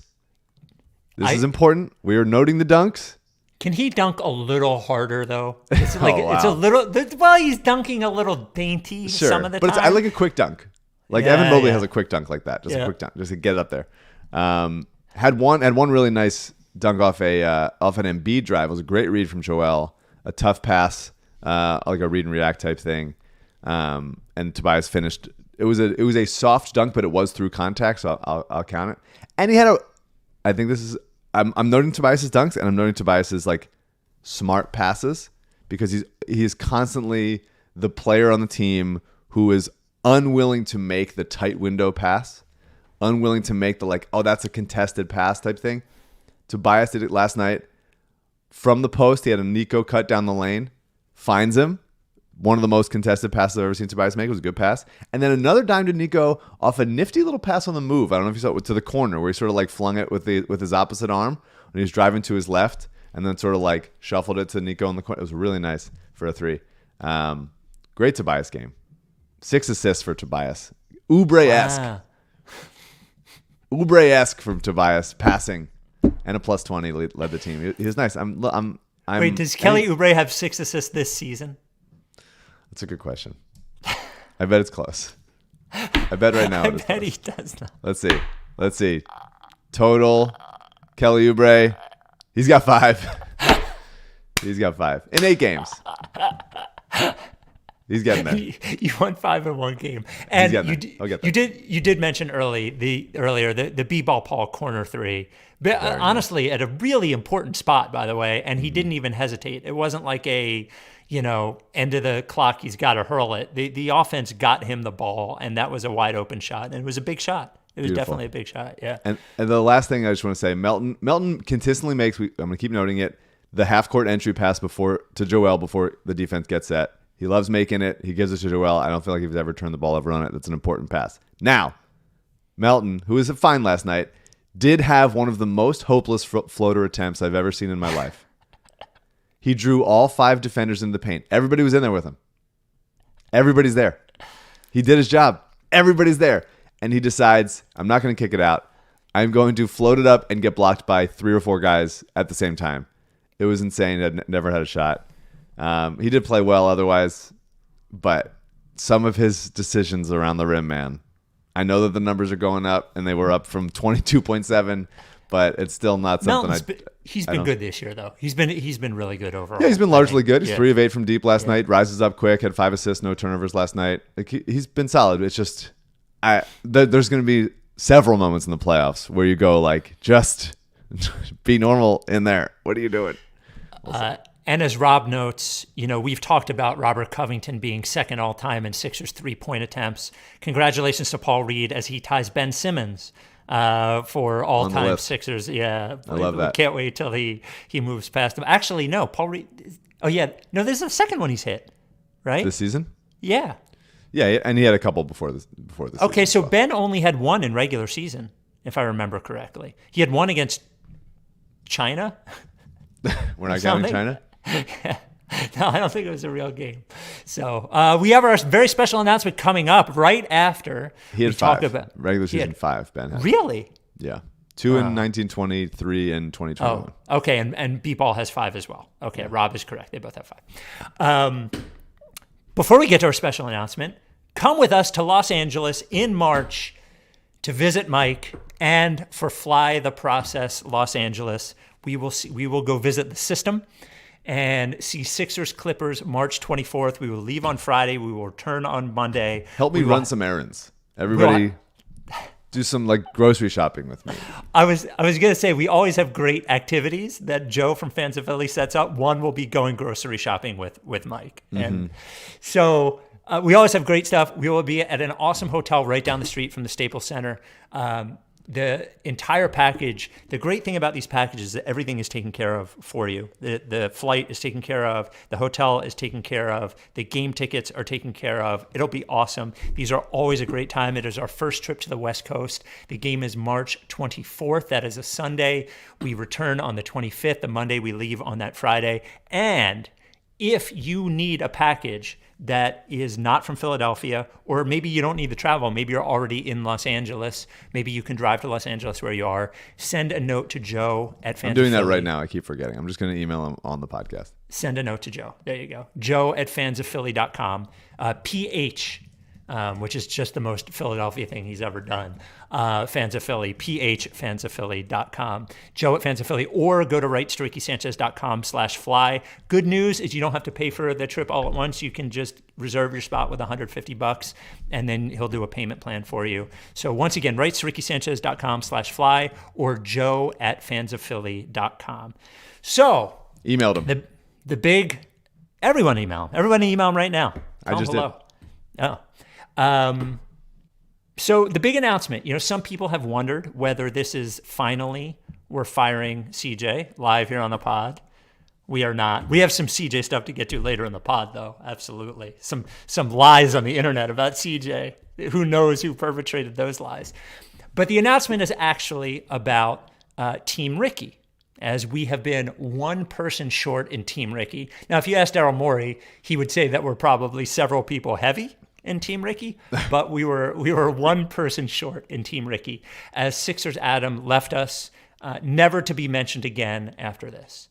This is important. We are noting the dunks. Can he dunk a little harder though? It's like it's a little. Well, he's dunking a little dainty some of the time. But I like a quick dunk. Like Evan Mobley has a quick dunk like that. Just a quick dunk, just to get it up there. Had one really nice dunk off an Embiid drive. It was a great read from Joel. A tough pass, like a read and react type thing. And Tobias finished. It was a soft dunk, but it was through contact, so I'll count it. And he had I think this is. I'm noting Tobias's dunks, and I'm noting Tobias's like smart passes, because he's constantly the player on the team who is unwilling to make the tight window pass, unwilling to make the like, oh, that's a contested pass type thing. Tobias did it last night from the post. He had a Nico cut down the lane, finds him. One of the most contested passes I've ever seen Tobias make. It was a good pass. And then another dime to Nico off a nifty little pass on the move. I don't know if you saw it, to the corner, where he sort of like flung it with his opposite arm when he was driving to his left, and then sort of like shuffled it to Nico in the corner. It was really nice for a 3. Great Tobias game. 6 assists for Tobias. Oubre-esque. Wow. Oubre-esque from Tobias, passing, and a +20 led the team. He was nice. I'm Wait, does Kelly Oubre have 6 assists this season? That's a good question. I bet it's close. I bet right now I it's bet close. he does not. Let's see. Total, Kelly Oubre, he's got 5. He's got 5 in 8 games. He's getting there. You won 5 in one game, and I'll get there. you did mention earlier the b-ball Paul corner 3, but honestly at a really important spot, by the way, and he didn't even hesitate. It wasn't like a end of the clock, he's got to hurl it. The offense got him the ball, and that was a wide open shot, and it was a big shot. It was Beautiful. definitely a big shot. Yeah. And the last thing I just want to say, Melton consistently makes. I'm going to keep noting it. The half court entry pass to Joel before the defense gets set. He loves making it. He gives it to Joel. I don't feel like he's ever turned the ball over on it. That's an important pass. Now, Melton, who was fine last night, did have one of the most hopeless floater attempts I've ever seen in my life. He drew all 5 defenders into the paint. Everybody was in there with him. Everybody's there. He did his job. Everybody's there. And he decides, I'm not going to kick it out. I'm going to float it up and get blocked by 3 or 4 guys at the same time. It was insane. I'd never had a shot. He did play well otherwise, but some of his decisions around the rim, man. I know that the numbers are going up, and they were up from 22.7, but it's still not something He's been good this year, though. He's been really good overall. Yeah, he's been largely good. He's Yeah. 3 of 8 from deep last night. Rises up quick. Had 5 assists, no turnovers last night. Like he's been solid. It's just there's going to be several moments in the playoffs where you go like, just be normal in there. What are you doing? And as Rob notes, we've talked about Robert Covington being second all-time in Sixers three-point attempts. Congratulations to Paul Reed as he ties Ben Simmons for all-time Sixers. Yeah, I love that. Can't wait till he moves past him. Actually, no, Paul Reed. Oh yeah, no, there's a second one he's hit, right? This season? Yeah. Yeah, and he had a couple before this. Okay, so season. Ben only had 1 in regular season, if I remember correctly. He had 1 against China. We're not counting China? No, I don't think it was a real game. So we have our very special announcement coming up right after He had we talk 5. about Regular season 5, Ben had. Really? Yeah. 2 in 1920, 3 in 2021. Oh, okay, and B-Ball has 5 as well. Okay, Rob is correct. They both have 5. Before we get to our special announcement, come with us to Los Angeles in March to visit Mike and for Fly the Process Los Angeles. We will go visit the system and see Sixers Clippers March 24th. We will leave on Friday. We will return on Monday. Help me run some errands. Everybody do some grocery shopping with me. I was going to say, we always have great activities that Joe from Fans of Philly sets up. One will be going grocery shopping with Mike. Mm-hmm. And so we always have great stuff. We will be at an awesome hotel right down the street from the Staples Center. The entire package, the great thing about these packages is that everything is taken care of for you. The flight is taken care of. The hotel is taken care of. The game tickets are taken care of. It'll be awesome. These are always a great time. It is our first trip to the West Coast. The game is March 24th. That is a Sunday. We return on the 25th. The Monday we leave on that Friday. And if you need a package that is not from Philadelphia, or maybe you don't need the travel, maybe you're already in Los Angeles, maybe you can drive to Los Angeles where you are, send a note to Joe at Fans I'm doing of that Philly. right now. I keep forgetting. I'm just going to email him on the podcast. Send a note to Joe. There you go. Joe at fansofphilly.com. PH, which is just the most Philadelphia thing he's ever done. Fans of Philly, PH, fansofphilly.com. Joe at Fans of Philly, or go to rightstoRickySanchez.com/fly. Good news is you don't have to pay for the trip all at once. You can just reserve your spot with $150, and then he'll do a payment plan for you. So once again, rightstoRickySanchez.com/fly or Joe at fansofphilly.com. So Emailed him. the big, everyone email him. Everybody email him right now. I just did. Oh. So the big announcement, some people have wondered whether this is finally we're firing CJ live here on the pod. We are not. We have some CJ stuff to get to later in the pod, though. Absolutely. Some lies on the internet about CJ. Who knows who perpetrated those lies? But the announcement is actually about Team Ricky, as we have been one person short in Team Ricky. Now, if you ask Daryl Morey, he would say that we're probably several people heavy in Team Ricky, but we were one person short in Team Ricky, as Sixers Adam left us, never to be mentioned again after this.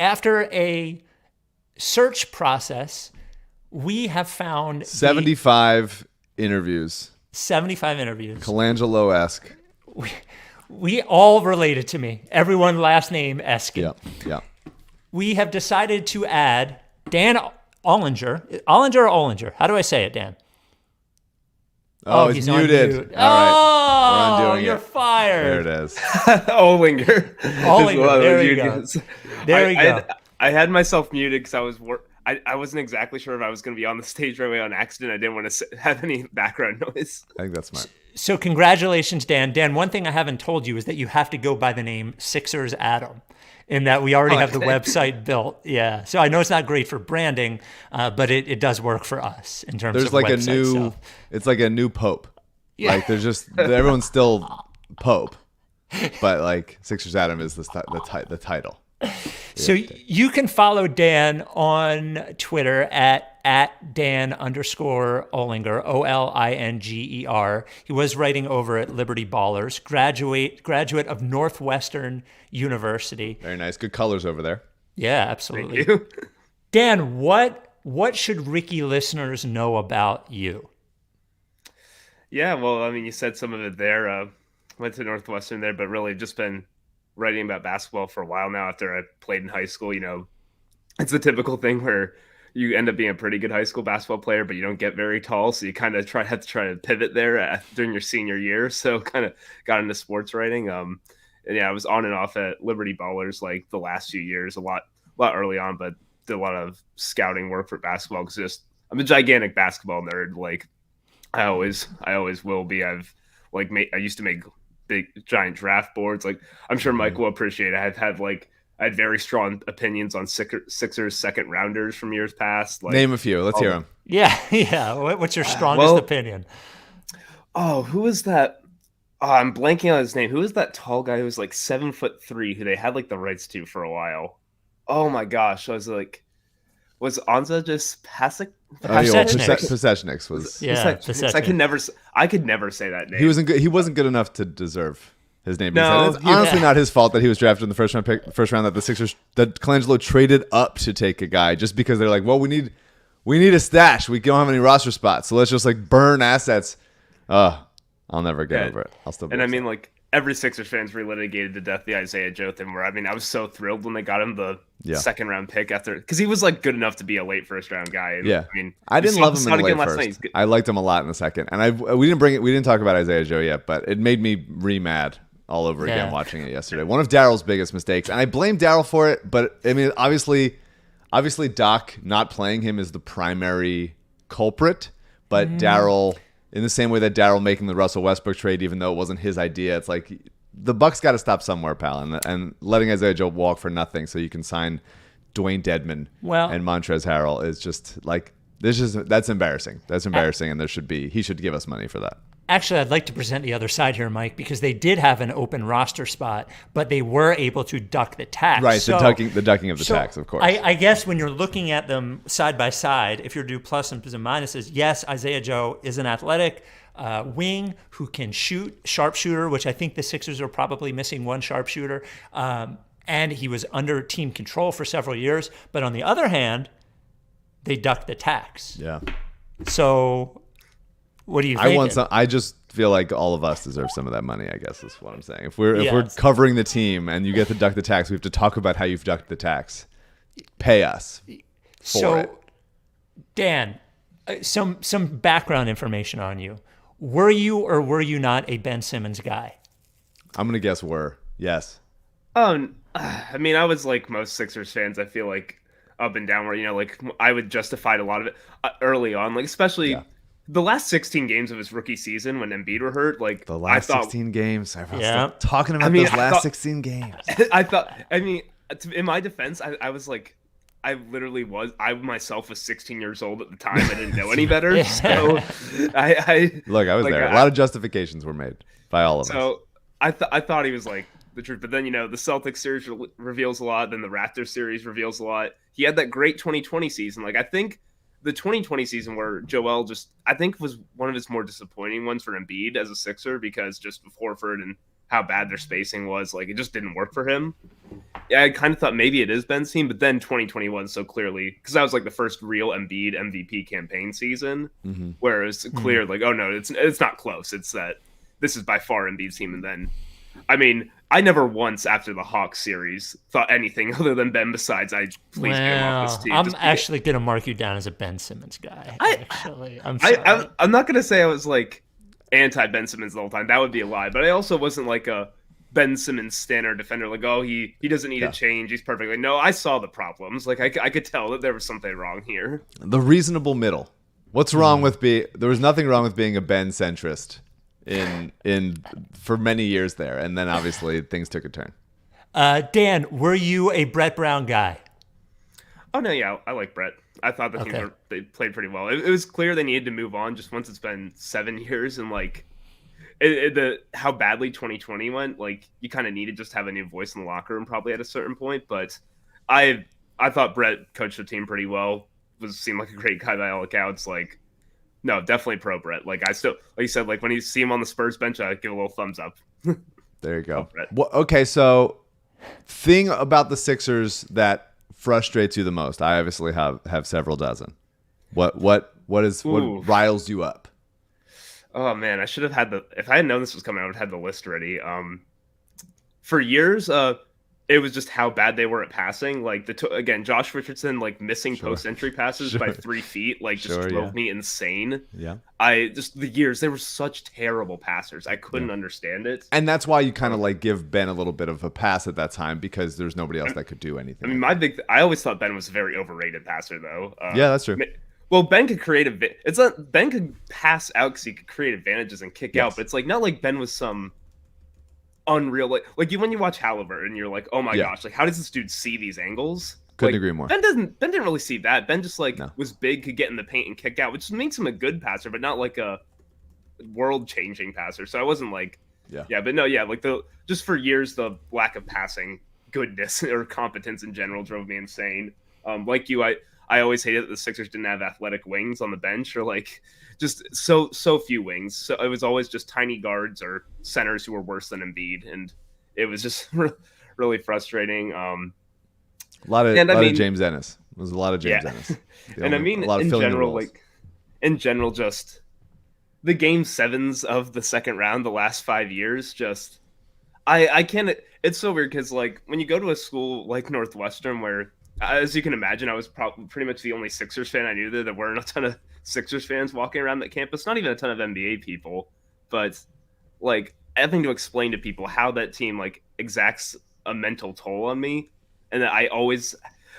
after a search process, we have found 75 interviews. 75 interviews. Colangelo-esque. We all related to me. Everyone last name Eskin. Yeah. We have decided to add Dan Olinger. Olinger or Olinger? How do I say it, Dan? Oh, it's he's on muted. mute. All right. Oh, We're undoing you're it. fired. There it is. Olinger. Olinger. There we go. There we go. I had myself muted because I wasn't exactly sure if I was going to be on the stage right away on accident. I didn't want to have any background noise. I think that's smart. So congratulations, Dan. Dan, one thing I haven't told you is that you have to go by the name Sixers Adam, in that we already have the website built. Yeah. So I know it's not great for branding, but it does work for us in terms There's of like website a new, stuff. it's like a new pope. Yeah. Like there's just, everyone's still pope, but like Sixers Adam is the title. So you can follow Dan on Twitter at Dan_Olinger, Olinger. He was writing over at Liberty Ballers, graduate of Northwestern University. Very nice. Good colors over there. Yeah, absolutely. Thank you. Dan, what should Ricky listeners know about you? Yeah, well, I mean, you said some of it there. Went to Northwestern there, but really just been writing about basketball for a while now after I played in high school. You know, it's the typical thing where you end up being a pretty good high school basketball player, but you don't get very tall. So you kind of have to try to pivot there during your senior year. So kind of got into sports writing. And yeah, I was on and off at Liberty Ballers like the last few years, a lot early on, but did a lot of scouting work for basketball because I'm a gigantic basketball nerd. Like I always will be. I used to make big giant draft boards. Like I'm sure Mike will appreciate it. I had very strong opinions on Sixers second rounders from years past. Like, Name a few. Let's hear them. Yeah. What's your strongest opinion? Oh, who was that? Oh, I'm blanking on his name. Who was that tall guy who was like 7'3" who they had like the rights to for a while? Oh my gosh. I was like, was Anza just Pasek? Pasechniks was. Yeah, Pasechniks. I could never say that name. He wasn't good enough to deserve his name. No, it's honestly not his fault that he was drafted in the first round that the Sixers, that Colangelo traded up to take a guy just because they're like, well, we need a stash. We don't have any roster spots, so let's just like burn assets. I'll never get over it. I'll still. Be and upset. I mean, like every Sixers fans relitigated to death the Isaiah Joe thing. Where I mean, I was so thrilled when they got him the second round pick because he was like good enough to be a late first round guy. And, yeah, I mean, I didn't love him in the late last first. night. I liked him a lot in the second, and we didn't talk about Isaiah Joe yet, but it made me re-mad all over again watching it yesterday. One of Daryl's biggest mistakes, and I blame Daryl for it. But I mean, obviously Doc not playing him is the primary culprit, but Daryl. In the same way that Daryl making the Russell Westbrook trade, even though it wasn't his idea, it's like the Bucks got to stop somewhere, pal, and letting Isaiah Joe walk for nothing so you can sign Dwayne Dedman and Montrezl Harrell is just like that's embarrassing. That's embarrassing, and he should give us money for that. Actually, I'd like to present the other side here, Mike, because they did have an open roster spot, but they were able to duck the tax. Right, the ducking of the tax, of course. I guess when you're looking at them side by side, if you're to do pluses and minuses, yes, Isaiah Joe is an athletic wing who can shoot, sharpshooter, which I think the Sixers are probably missing one sharpshooter, and he was under team control for several years. But on the other hand, they ducked the tax. Yeah. So what do you think? I just feel like all of us deserve some of that money, I guess is what I'm saying. If we're covering the team and you get to duck the tax, we have to talk about how you've ducked the tax. Pay us for it. Dan, some background information on you. Were you or were you not a Ben Simmons guy? I'm going to guess yes. I mean, I was like most Sixers fans, I feel like up and down where, you know, like I would justify a lot of it early on, like especially the last 16 games of his rookie season when Embiid were hurt, like the last 16 games. Yeah. Talking about those last 16 games. In my defense, I was like, I myself was 16 years old at the time. I didn't know any better. So I was there. A lot of justifications were made by all of us. So I thought he was like the truth. But then, you know, the Celtics series reveals a lot. Then the Raptors series reveals a lot. He had that great 2020 season. Like, I think the 2020 season where Joel I think was one of his more disappointing ones for Embiid as a Sixer because just with Horford and how bad their spacing was, like it just didn't work for him. I kind of thought maybe it is Ben's team, but then 2021 so clearly, because that was like the first real Embiid MVP campaign season, where it was clear like, oh no, it's not close. It's that this is by far Embiid's team. And then, I mean, I never once after the Hawks series thought anything other than Ben. Besides, please get him off this team. I'm actually gonna mark you down as a Ben Simmons guy. I'm sorry. I'm not gonna say I was like anti Ben Simmons the whole time. That would be a lie. But I also wasn't like a Ben Simmons standard defender. Like, oh, he doesn't need to change. He's perfect. Like, no, I saw the problems. Like, I could tell that there was something wrong here. The reasonable middle. What's wrong with there was nothing wrong with being a Ben centrist in for many years there, and then obviously things took a turn. Dan, were you a Brett Brown guy? Oh no, yeah, I like Brett. I thought the team they played pretty well. It was clear they needed to move on. Just once it's been 7 years and like how badly 2020 went, like you kind of needed just to have a new voice in the locker room probably at a certain point. But I thought Brett coached the team pretty well. Seemed like a great guy by all accounts. Like, no, definitely pro Brett. Like I still, like you said, like when you see him on the Spurs bench, I give a little thumbs up. There you go. Well, okay, so thing about the Sixers that frustrates you the most? I obviously have several dozen. What riles you up? Oh man, I should have had if I had known this was coming, I would have had the list ready. For years, it was just how bad they were at passing. Like again, Josh Richardson like missing post entry passes by 3 feet, like just drove me insane. Yeah, the years they were such terrible passers. I couldn't understand it, and that's why you kind of like give Ben a little bit of a pass at that time because there's nobody else that could do anything. I mean, I always thought Ben was a very overrated passer, though. Yeah, that's true. Well, Ben could Ben could pass out because he could create advantages and kick out, but it's like not like Ben was some unreal like when you watch Halliburton, you're like, oh my gosh, like how does this dude see these angles? Couldn't agree more. Ben didn't really see that. Ben just was big, could get in the paint and kick out, which makes him a good passer, but not like a world changing passer. So I wasn't like like just for years the lack of passing goodness or competence in general drove me insane. Like you, I always hated that the Sixers didn't have athletic wings on the bench or like just so few wings. So it was always just tiny guards or centers who were worse than Embiid, and it was just really frustrating. A lot of James Ennis. It was a lot of James Ennis. And I mean, in general, just the game sevens of the second round, the last 5 years, just I can't. It's so weird because like when you go to a school like Northwestern where, as you can imagine, I was pretty much the only Sixers fan I knew there. There weren't a ton of Sixers fans walking around that campus. Not even a ton of NBA people. But, like, having to explain to people how that team, like, exacts a mental toll on me. And that I always,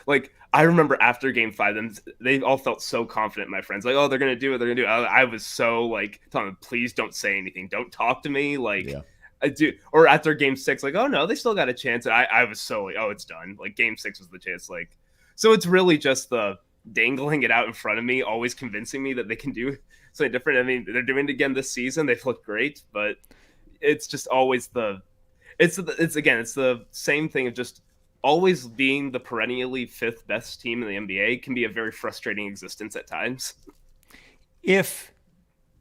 like, I remember after Game 5, they all felt so confident, my friends. Like, oh, they're going to do it. They're going to do it. I was so, like, telling them, please don't say anything. Don't talk to me. Like, I do. Or after Game 6, like, oh no, they still got a chance. And I was so like, oh, it's done. Like Game 6 was the chance. Like, so it's really just the dangling it out in front of me, always convincing me that they can do something different. I mean, they're doing it again this season. They've looked great, but it's just always it's the same thing of just always being the perennially 5th best team in the NBA can be a very frustrating existence at times. If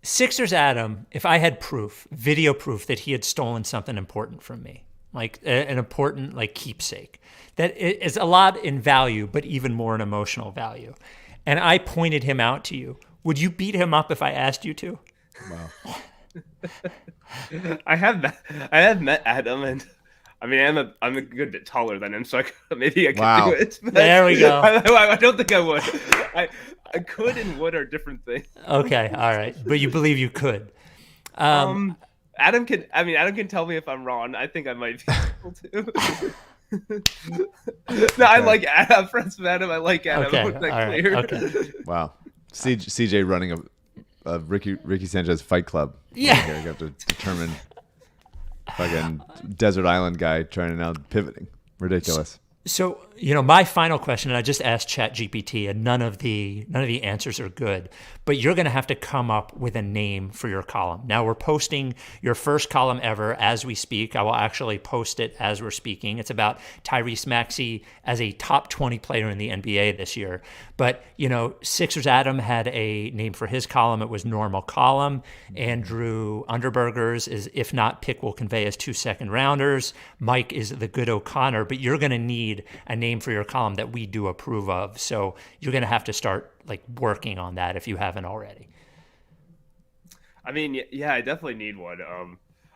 Sixers Adam, if I had video proof that he had stolen something important from me, like an important like keepsake, that is a lot in value, but even more in emotional value, and I pointed him out to you, would you beat him up if I asked you to? Wow. I have met Adam, and I mean, I'm a good bit taller than him, so maybe I could do it. There we go. I don't think I would. I could and would are different things. Okay, all right, but you believe you could. Adam can tell me if I'm wrong. I think I might be able to. No, I like Adam. I'm friends with Adam. I like Adam. Okay, All right, okay. Wow, CJ running a Ricky Sanchez fight club. Yeah, you have to determine. Fucking desert island guy trying to now pivoting. Ridiculous. So, my final question, and I just asked ChatGPT, and none of the answers are good, but you're going to have to come up with a name for your column. Now, we're posting your first column ever as we speak. I will actually post it as we're speaking. It's about Tyrese Maxey as a top 20 player in the NBA this year. But, Sixers Adam had a name for his column. It was Normal Column. Andrew Underberger's is If Not, Pick Will Convey as 2 second rounders. Mike is The Good O'Connor, but you're going to need a name for your column that we do approve of. So you're going to have to start working on that if you haven't already. I mean, yeah, I definitely need one.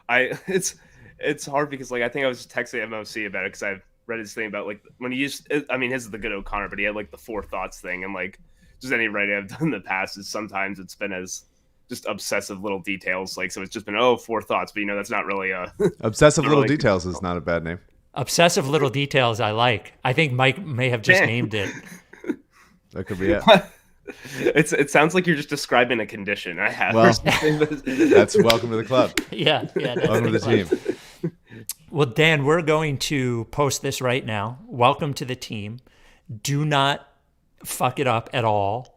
It's hard because I think I was texting MOC about it because I've read his thing about when he used. I mean, his is The Good O'Connor, but he had the 4 thoughts thing, and just any writing I've done in the past is sometimes it's been as just obsessive little details. So it's just been 4 thoughts, but that's not really a obsessive little details is not a bad name. Obsessive Little Details, I like. I think Mike may have just named it. That could be it. It sounds like you're just describing a condition I have. Well, that's welcome to the club. Yeah. Welcome to the team. Well, Dan, we're going to post this right now. Welcome to the team. Do not fuck it up at all.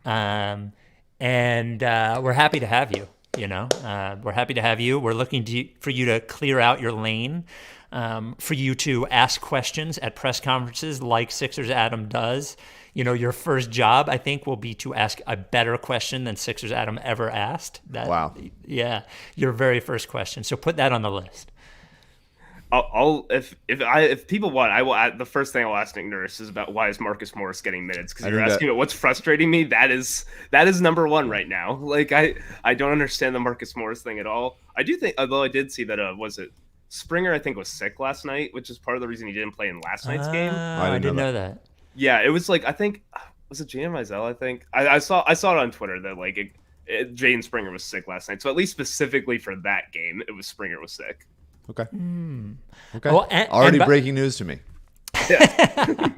And we're happy to have you. We're happy to have you. We're looking for you to clear out your lane. For you to ask questions at press conferences like Sixers Adam does. Your first job, I think, will be to ask a better question than Sixers Adam ever asked. Wow. Yeah, your very first question. So put that on the list. If people want, I will. The first thing I'll ask Nick Nurse is about why is Marcus Morris getting minutes? Because you're asking about what's frustrating me. That is number one right now. I don't understand the Marcus Morris thing at all. I do think, although I did see that was it Springer, I think, was sick last night, which is part of the reason he didn't play in last night's game. I didn't know that. Yeah, it was I think, was it Jan Mizell? I think I saw it on Twitter that Jaden Springer was sick last night. So at least specifically for that game, it was Springer was sick. Okay. Okay. Well, already breaking news to me. Yeah.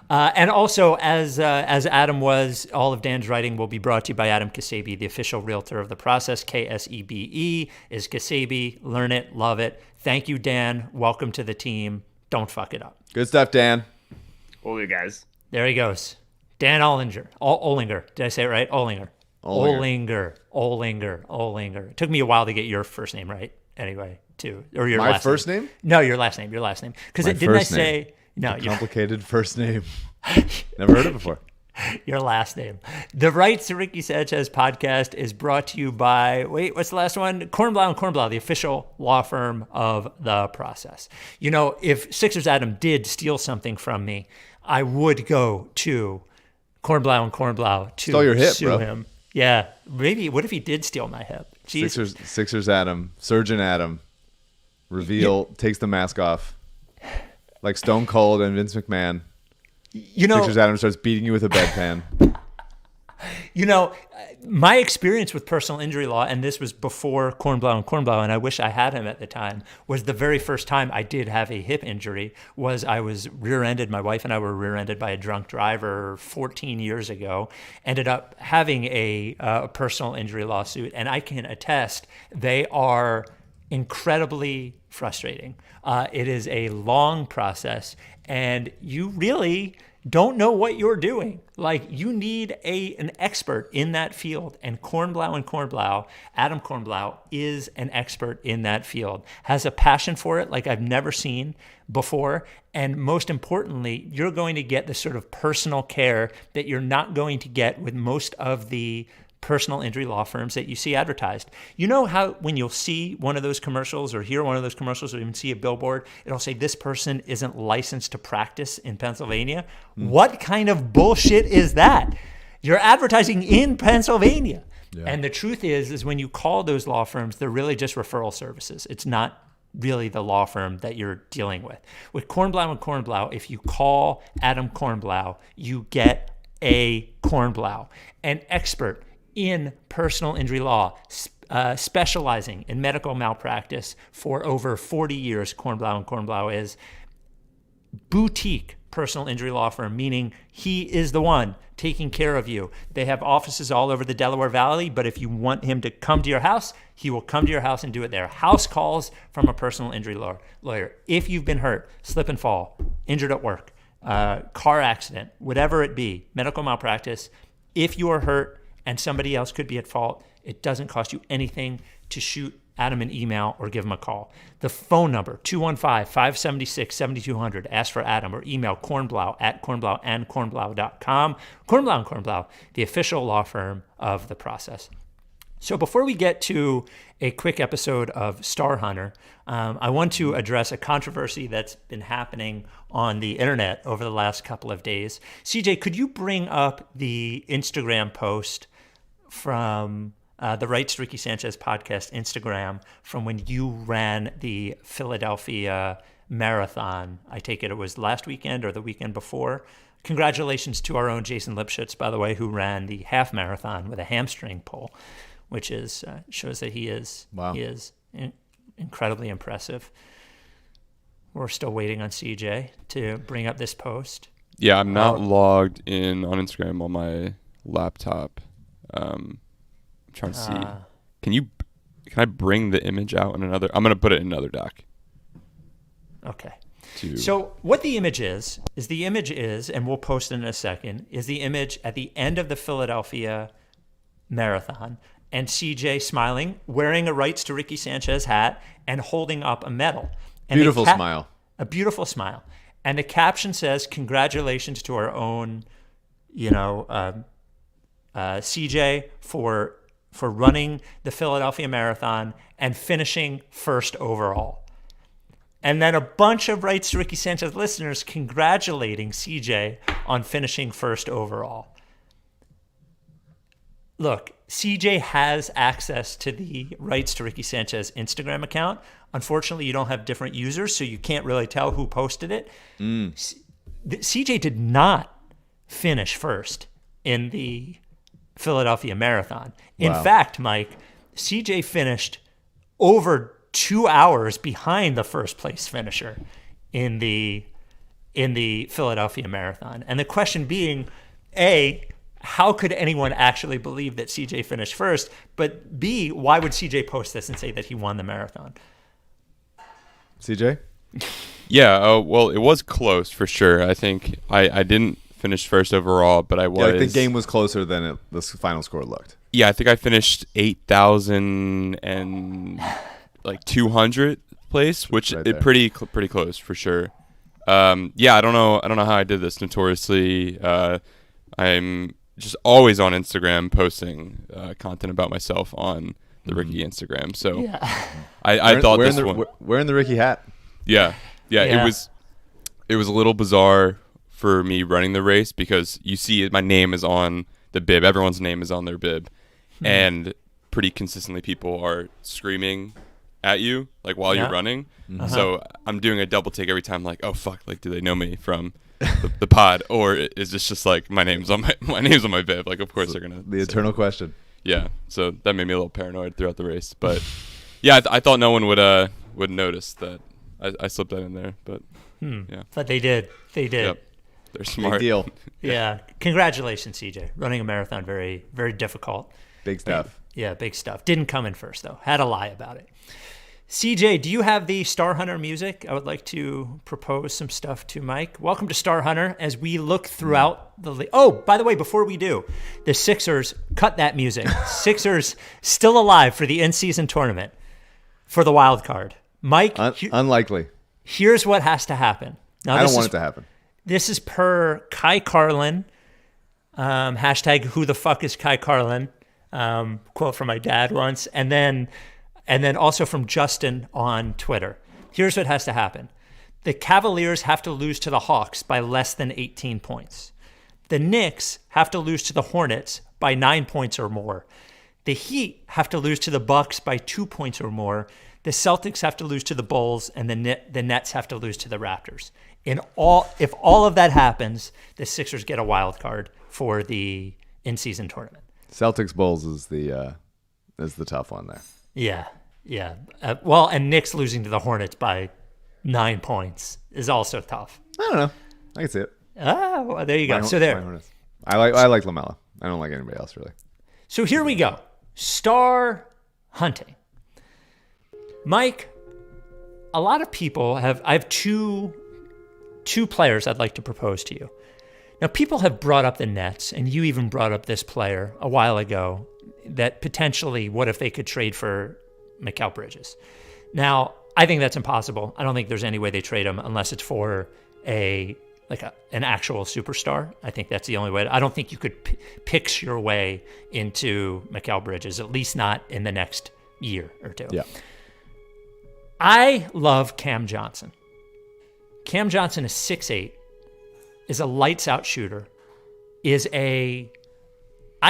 And also, as Adam was, all of Dan's writing will be brought to you by Adam Kasabi, the official realtor of the process. Ksebe is Kasabi. Learn it, love it. Thank you, Dan. Welcome to the team. Don't fuck it up. Good stuff, Dan. Well, you guys. There he goes. Dan Olinger. Olinger. Did I say it right? Olinger. Olinger. It took me a while to get your first name right. Anyway, too. Or your My last first name? No, your last name. Because didn't I say... No, complicated first name. Never heard it before. Your last name. The Rights to Ricky Sanchez podcast is brought to you by, what's the last one? Kornblau and Kornblau, the official law firm of the process. If Sixers Adam did steal something from me, I would go to Kornblau and Kornblau to Stole your hip, sue bro. him. Yeah, maybe. What if he did steal my hip? Jeez. Sixers Adam, Surgeon Adam, takes the mask off. Like Stone Cold and Vince McMahon. Sixers Adam starts beating you with a bedpan. My experience with personal injury law, and this was before Kornblau and Kornblau, and I wish I had him at the time, was the very first time I did have a hip injury was I was rear-ended. My wife and I were rear-ended by a drunk driver 14 years ago. Ended up having a personal injury lawsuit, and I can attest they are incredibly frustrating. It is a long process, and you really don't know what you're doing. You need an expert in that field, and Kornblau and Kornblau, Adam Kornblau, is an expert in that field, has a passion for it like I've never seen before, and most importantly, you're going to get the sort of personal care that you're not going to get with most of the personal injury law firms that you see advertised. You know how when you'll see one of those commercials or hear one of those commercials or even see a billboard, it'll say this person isn't licensed to practice in Pennsylvania? What kind of bullshit is that? You're advertising in Pennsylvania. Yeah. And the truth is when you call those law firms, they're really just referral services. It's not really the law firm that you're dealing with. With Kornblau and Kornblau, if you call Adam Kornblau, you get a Kornblau, an expert in personal injury law, specializing in medical malpractice for over 40 years. Kornblau and Kornblau is boutique personal injury law firm, meaning he is the one taking care of you. They have offices all over the Delaware Valley, but if you want him to come to your house, he will come to your house and do it there. House calls from a personal injury lawyer. If you've been hurt, slip and fall, injured at work, car accident, whatever it be, medical malpractice, if you are hurt and somebody else could be at fault, it doesn't cost you anything to shoot Adam an email or give him a call. The phone number, 215-576-7200. Ask for Adam or email Kornblau at kornblau.com. Kornblau and Kornblau, the official law firm of the process. So before we get to a quick episode of Star Hunter, I want to address a controversy that's been happening on the internet over the last couple of days. CJ, could you bring up the Instagram post from the Rights to Ricky Sanchez podcast Instagram from when you ran the Philadelphia Marathon? I take it was last weekend or the weekend before. Congratulations to our own Jason Lipschitz, by the way, who ran the half marathon with a hamstring pull, which is shows that he is incredibly impressive. We're still waiting on CJ to bring up this post. Yeah, I'm not logged in on Instagram on my laptop. I'm trying to see. Can I bring the image out in another? I'm going to put it in another doc. Okay. So what the image is, and we'll post it in a second, is the image at the end of the Philadelphia Marathon, and CJ smiling, wearing a Rights to Ricky Sanchez hat, and holding up a medal. And Beautiful smile. A beautiful smile. And the caption says, "Congratulations to our own, CJ for running the Philadelphia Marathon and finishing first overall." And then a bunch of Rights to Ricky Sanchez listeners congratulating CJ on finishing first overall. Look, CJ has access to the Rights to Ricky Sanchez Instagram account. Unfortunately, you don't have different users, so you can't really tell who posted it. CJ did not finish first in the Philadelphia Marathon. In fact, Mike, CJ finished over 2 hours behind the first place finisher in the Philadelphia Marathon. And the question being, A, how could anyone actually believe that CJ finished first? But B, why would CJ post this and say that he won the marathon? CJ? Yeah, well, it was close for sure. I think I didn't finish first overall, but I was. Yeah, like the game was closer than the final score looked. Yeah, I think I finished 8,000 and like 200th place, which Right is there. pretty close for sure. Yeah, I don't know how I did this notoriously. I'm just always on Instagram posting content about myself on the Ricky Instagram. So Yeah. I thought this one. Wearing the Ricky hat. Yeah. Yeah. It was a little bizarre for me running the race because you see my name is on the bib. Everyone's name is on their bib. And pretty consistently people are screaming at you like while you're running. So I'm doing a double take every time like, oh fuck, like do they know me from the pod, or is this just like my name's on my bib? Like of course they're gonna The eternal question. Yeah. So that made me a little paranoid throughout the race. But yeah, I thought no one would notice that I slipped that in there. But yeah. But they did. Yep. They're smart. Big deal. Yeah. Congratulations, CJ. Running a marathon, very, very difficult. Big stuff. Yeah, big stuff. Didn't come in first, though. Had to lie about it. CJ, do you have the Star Hunter music? I would like to propose some stuff to Mike. Welcome to Star Hunter as we look throughout the league. Oh, by the way, before we do, the Sixers, cut that music. Sixers still alive for the in-season tournament for the wild card. Mike, Unlikely. here's what has to happen. Now, I don't want it to happen. This is per Kai Carlin, hashtag who the fuck is Kai Carlin, quote from my dad once, and then also from Justin on Twitter. Here's what has to happen. The Cavaliers have to lose to the Hawks by less than 18 points. The Knicks have to lose to the Hornets by 9 points or more. The Heat have to lose to the Bucks by 2 points or more. The Celtics have to lose to the Bulls, and the Nets have to lose to the Raptors. If all of that happens, the Sixers get a wild card for the in-season tournament. Celtics Bulls is the tough one there. Yeah. Well, and Knicks losing to the Hornets by 9 points is also tough. I don't know. I can see it. Oh, well, there you go. So My there. Hornets. I like LaMelo. I don't like anybody else really. So here we go. Star hunting. Mike, a lot of people I have two two players I'd like to propose to you. Now, people have brought up the Nets, and you even brought up this player a while ago, that potentially, what if they could trade for Mikal Bridges? Now, I think that's impossible. I don't think there's any way they trade him unless it's for an actual superstar. I think that's the only way. I don't think you could pitch your way into Mikal Bridges, at least not in the next year or two. Yeah. I love Cam Johnson. Cam Johnson is 6'8", is a lights-out shooter, I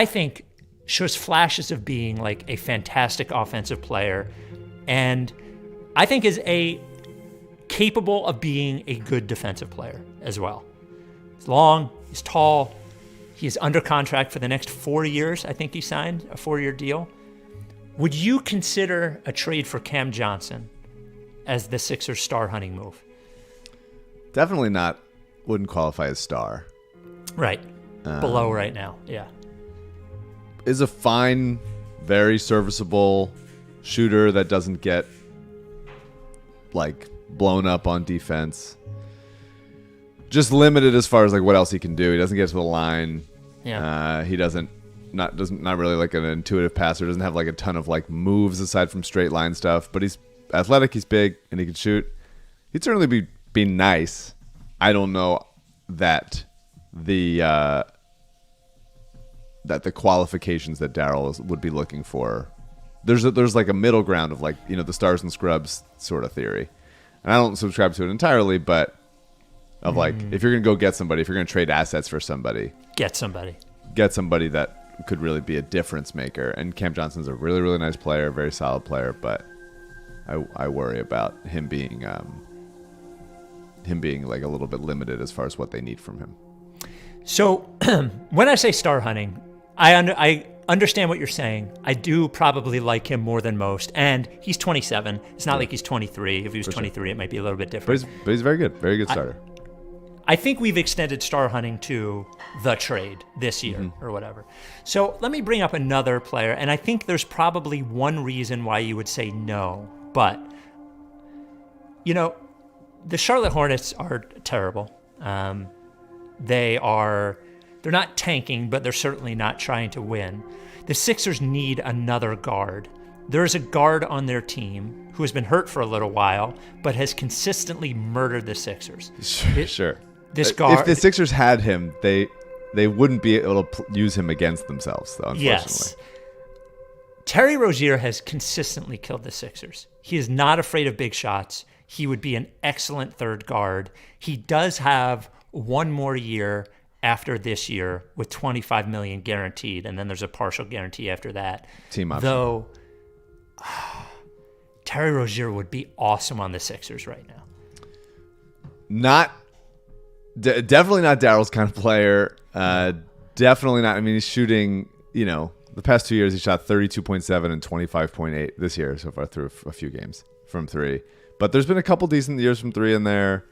think, shows flashes of being like a fantastic offensive player, and I think is capable of being a good defensive player as well. He's long, he's tall, he's under contract for the next 4 years. I think he signed a 4-year deal. Would you consider a trade for Cam Johnson as the Sixers star hunting move? Definitely not. Wouldn't qualify as star. Right. Below right now. Yeah. Is a fine, very serviceable shooter that doesn't get like blown up on defense. Just limited as far as like what else he can do. He doesn't get to the line. Yeah. He not really like an intuitive passer. Doesn't have like a ton of like moves aside from straight line stuff. But he's athletic. He's big and he can shoot. He'd certainly be nice. I don't know that the qualifications that Daryl would be looking for. There's like a middle ground of like, the stars and scrubs sort of theory. And I don't subscribe to it entirely, but of like, if you're going to go get somebody, if you're going to trade assets for somebody, Get somebody that could really be a difference maker. And Cam Johnson's a really, really nice player, very solid player, but I worry about him being like a little bit limited as far as what they need from him. So when I say star hunting, I understand what you're saying. I do probably like him more than most. And he's 27. It's not like he's 23. If he was 23, it might be a little bit different. But he's very good. Very good starter. I think we've extended star hunting to the trade this year or whatever. So let me bring up another player. And I think there's probably one reason why you would say no. But, the Charlotte Hornets are terrible. They're not tanking, but they're certainly not trying to win. The Sixers need another guard. There's a guard on their team who has been hurt for a little while, but has consistently murdered the Sixers. Sure. This guard. If the Sixers had him, they wouldn't be able to use him against themselves, though, unfortunately. Yes. Terry Rozier has consistently killed the Sixers. He is not afraid of big shots. He would be an excellent third guard. He does have one more year after this year with $25 million guaranteed, and then there's a partial guarantee after that. Team option. Though Terry Rozier would be awesome on the Sixers right now. Definitely not Daryl's kind of player. Definitely not. I mean, he's shooting, the past 2 years he shot 32.7 and 25.8 this year so far through a few games from three. But there's been a couple decent years from three in there.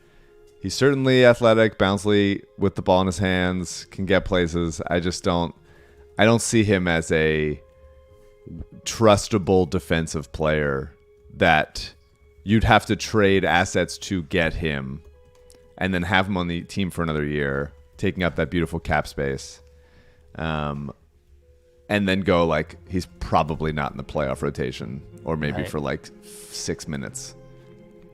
He's certainly athletic, bouncy with the ball in his hands, can get places. I don't see him as a trustable defensive player that you'd have to trade assets to get him and then have him on the team for another year, taking up that beautiful cap space. And then go like, he's probably not in the playoff rotation or maybe for like 6 minutes.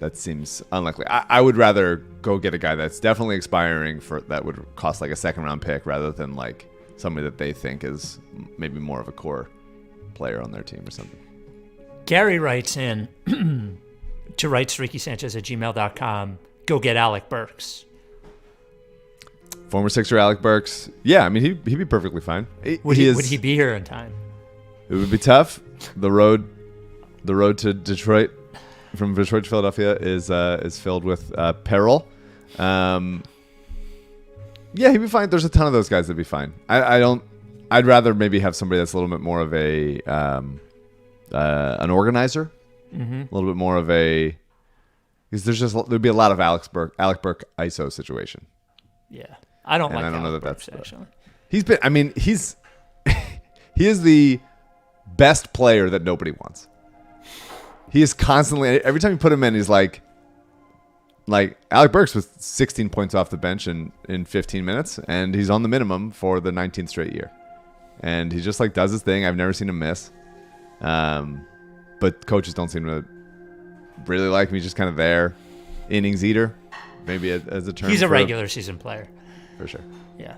That seems unlikely. I would rather go get a guy that's definitely expiring that would cost like a second-round pick rather than like somebody that they think is maybe more of a core player on their team or something. Gary writes in to rightstricky.sanchez@gmail.com, go get Alec Burks. Former Sixer Alec Burks. Yeah, I mean, he'd be perfectly fine. Would he be here in time? It would be tough. The road to Detroit from Detroit to Philadelphia is filled with peril. Yeah, he'd be fine. There's a ton of those guys that'd be fine. I'd rather maybe have somebody that's a little bit more of a an organizer, a little bit more of a, because there'd be a lot of Alec Burke ISO situation. Yeah, I don't know Alec that Burks, that's actually. He is the best player that nobody wants. He is constantly, every time you put him in, he's like like Alec Burks with 16 points off the bench in 15 minutes, and he's on the minimum for the 19th straight year. And he just like does his thing. I've never seen him miss. But coaches don't seem to really like him. He's just kind of there, innings eater, maybe as a term. He's a regular season player. For sure. Yeah.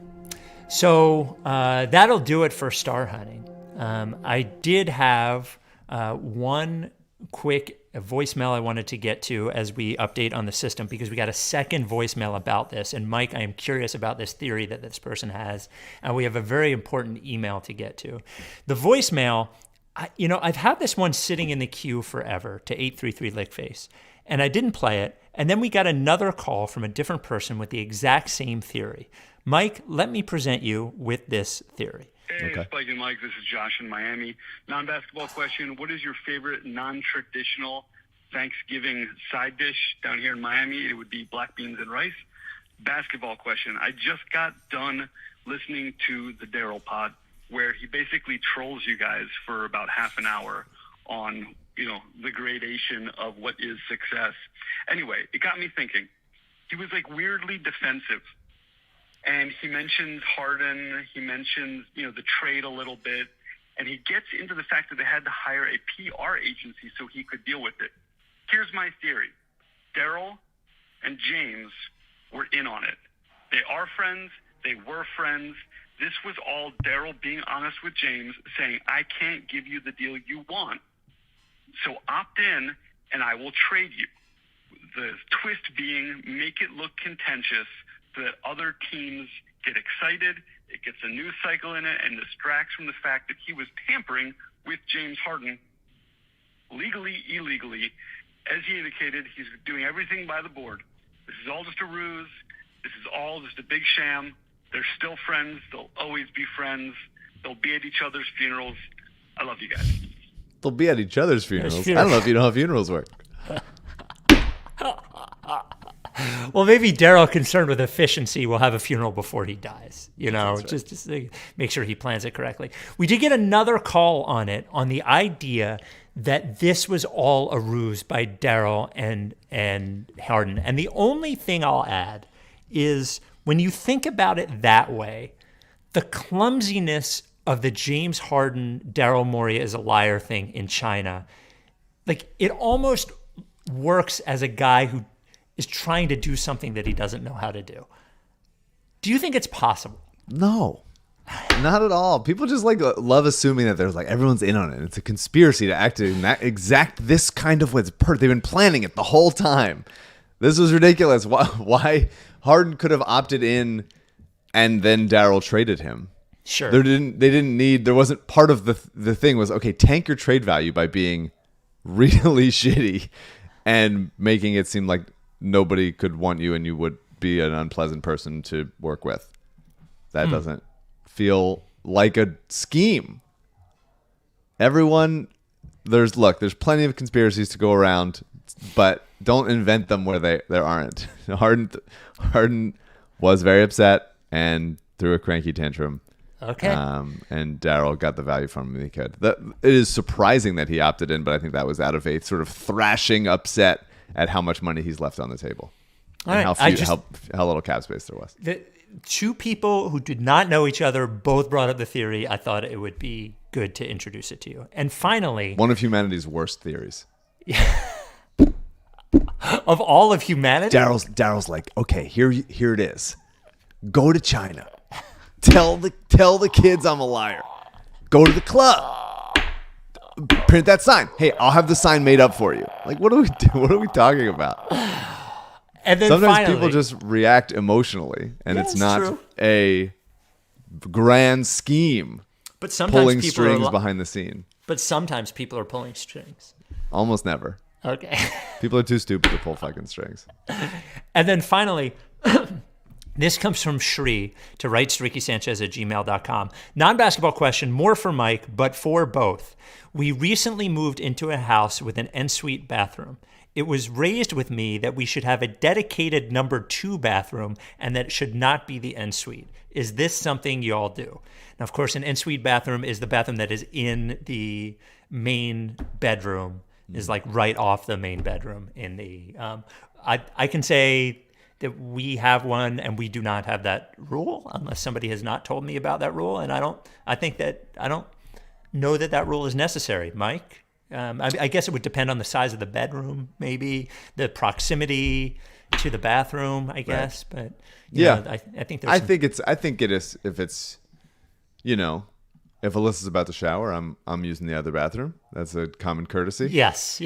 So that'll do it for Star Hunting. I did have one quick voicemail I wanted to get to as we update on the system, because we got a second voicemail about this. And Mike, I am curious about this theory that this person has. And we have a very important email to get to. The voicemail, I've had this one sitting in the queue forever to 833 Lickface, and I didn't play it. And then we got another call from a different person with the exact same theory. Mike, let me present you with this theory. Hey, Spike and Mike, this is Josh in Miami. Non-basketball question, what is your favorite non-traditional Thanksgiving side dish down here in Miami? It would be black beans and rice. Basketball question, I just got done listening to the Daryl pod, where he basically trolls you guys for about half an hour on, the gradation of what is success. Anyway, it got me thinking. He was like weirdly defensive. And he mentions Harden, he mentions, the trade a little bit, and he gets into the fact that they had to hire a PR agency so he could deal with it. Here's my theory. Daryl and James were in on it. They are friends. They were friends. This was all Daryl being honest with James, saying, I can't give you the deal you want, so opt in and I will trade you. The twist being, make it look contentious so that other teams get excited, it gets a news cycle in it, and distracts from the fact that he was tampering with James Harden legally, illegally. As he indicated, he's doing everything by the board. This is all just a ruse. This is all just a big sham. They're still friends. They'll always be friends. They'll be at each other's funerals. I love you guys. They'll be at each other's funerals. I don't know if you know how funerals work. Well, maybe Daryl, concerned with efficiency, will have a funeral before he dies. Just to make sure he plans it correctly. We did get another call on it, on the idea that this was all a ruse by Daryl and Harden. And the only thing I'll add is, when you think about it that way, the clumsiness of the James Harden, Daryl Morey is a liar thing in China, like, it almost works as a guy who is trying to do something that he doesn't know how to do. Do you think it's possible? No, not at all. People just love assuming that there's everyone's in on it. It's a conspiracy to act in that exact this kind of way. They've been planning it the whole time. This was ridiculous. Why Harden could have opted in and then Daryl traded him. Sure. There wasn't part of the thing was, okay, tank your trade value by being really shitty and making it seem like nobody could want you and you would be an unpleasant person to work with. That doesn't feel like a scheme. Everyone, there's plenty of conspiracies to go around, but don't invent them where there aren't. Harden was very upset and threw a cranky tantrum. Okay. And Daryl got the value from him he could. It is surprising that he opted in, but I think that was out of a sort of thrashing upset at how much money he's left on the table. All and right. how little cap space there was. The two people who did not know each other both brought up the theory. I thought it would be good to introduce it to you. And finally, one of humanity's worst theories. Of all of humanity? Daryl's like, okay, here it is. Go to China. Tell the kids I'm a liar. Go to the club. Print that sign. Hey, I'll have the sign made up for you. Like, what are we doing? What are we talking about? And then sometimes finally, people just react emotionally, and it's not true. a grand scheme. But sometimes pulling people strings behind the scene. But sometimes people are pulling strings. Almost never. Okay. People are too stupid to pull fucking strings. And then finally, this comes from Shri to Rights To Ricky Sanchez at gmail.com. Non-basketball question, more for Mike, but for both. We recently moved into a house with an ensuite bathroom. It was raised with me that we should have a dedicated number 2 bathroom and that it should not be the ensuite. Is this something y'all do? Now, of course, an ensuite bathroom is the bathroom that is in the main bedroom, is like right off the main bedroom in the... I can say that we have one and we do not have that rule unless somebody has not told me about that rule. And I don't know that rule is necessary. Mike? I guess it would depend on the size of the bedroom, maybe the proximity to the bathroom, I guess. Right. But I think there's I think it is if it's, if Alyssa's about to shower, I'm using the other bathroom. That's a common courtesy. Yes.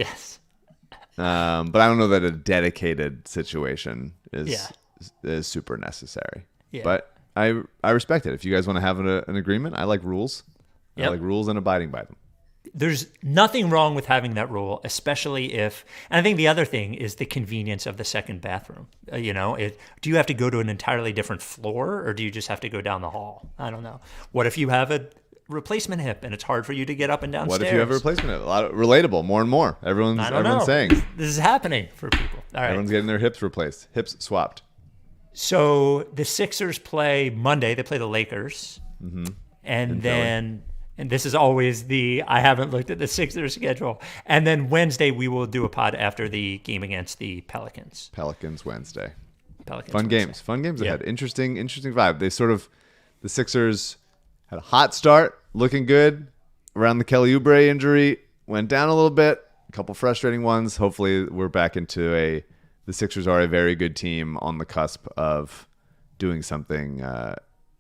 But I don't know that a dedicated situation is super necessary. Yeah. But I respect it. If you guys want to have an agreement, I like rules. Yep. I like rules and abiding by them. There's nothing wrong with having that rule, especially if, and I think the other thing is the convenience of the second bathroom. Do you have to go to an entirely different floor or do you just have to go down the hall? I don't know. What if you have a replacement hip and it's hard for you to get up and downstairs? What if you have a replacement hip? A lot of relatable, more and more. Everyone's saying. This is happening for people. All right. Everyone's getting their hips replaced, hips swapped. So the Sixers play Monday. They play the Lakers. Mm-hmm. And then... And this is always I haven't looked at the Sixers schedule. And then Wednesday, we will do a pod after the game against the Pelicans. Pelicans Wednesday. Fun games ahead. Interesting vibe. The Sixers had a hot start, looking good. Around the Kelly Oubre injury, went down a little bit. A couple frustrating ones. Hopefully we're back into the Sixers are a very good team on the cusp of doing something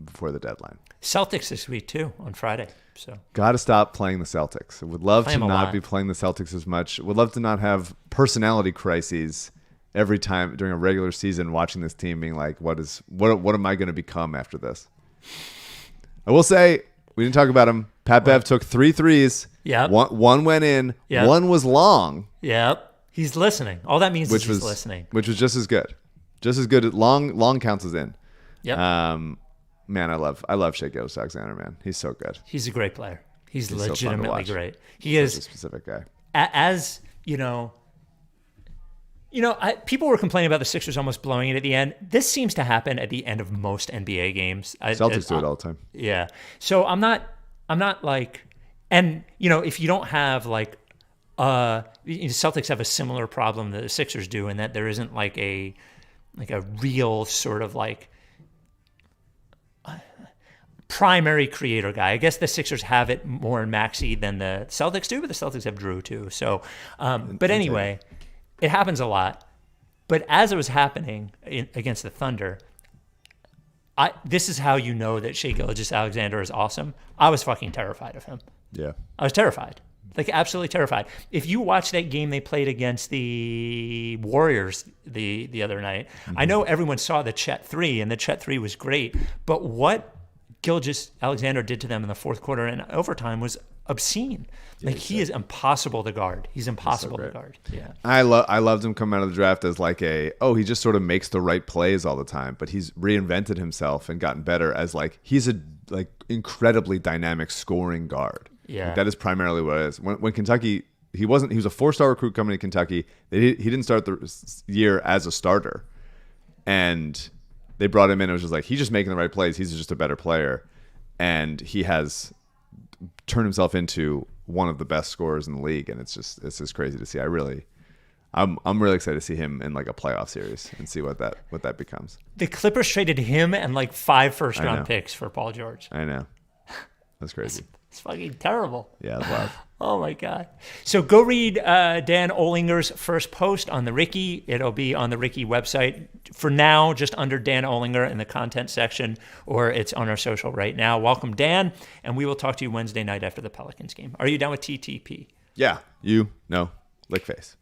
before the deadline. Celtics this week too, on Friday. So got to stop playing the Celtics. I would love to not be playing the Celtics as much. Would love to not have personality crises every time during a regular season watching this team being like, what am I going to become after this? I will say, we didn't talk about him. Pat Bev took 3 threes. Yep. One went in. Yep. One was long. Yep. He's listening. All that means is he's listening. Which was just as good. Just as good. Long counts as in. Yep. Man, I love Shai Gilgeous-Alexander, man. He's so good. He's a great player. He's legitimately so great. He is a specific guy. As people were complaining about the Sixers almost blowing it at the end. This seems to happen at the end of most NBA games. Celtics do it all the time. Yeah. So I'm not like, and if you don't have like, Celtics have a similar problem that the Sixers do, in that there isn't like a real sort of like primary creator guy. I guess the Sixers have it more in Maxey than the Celtics do, but the Celtics have Drew too. So, but anyway, it happens a lot. But as it was happening against the Thunder, this is how you know that Shai Gilgeous-Alexander is awesome. I was fucking terrified of him. Yeah. I was terrified. Like absolutely terrified. If you watch that game they played against the Warriors the other night, I know everyone saw the Chet 3, and the Chet 3 was great, but what Gilgeous-Alexander did to them in the fourth quarter and overtime was obscene. Like he is impossible to guard. He's impossible to guard. Yeah. I loved him coming out of the draft as like he just sort of makes the right plays all the time, but he's reinvented himself and gotten better as like he's a like incredibly dynamic scoring guard. Yeah. Like, that is primarily what it is. When Kentucky, he was a 4-star recruit coming to Kentucky. He didn't start the year as a starter. And they brought him in. It was just like, he's just making the right plays. He's just a better player. And he has turned himself into one of the best scorers in the league. And it's just crazy to see. I'm really excited to see him in like a playoff series and see what that becomes. The Clippers traded him and like 5 first-round picks for Paul George. I know. That's crazy. It's fucking terrible. Yeah, it's wild. Oh my God. So go read Dan Olinger's first post on the Ricky. It'll be on the Ricky website for now, just under Dan Olinger in the content section, or it's on our social right now. Welcome, Dan. And we will talk to you Wednesday night after the Pelicans game. Are you down with TTP? Yeah. No. Lick face.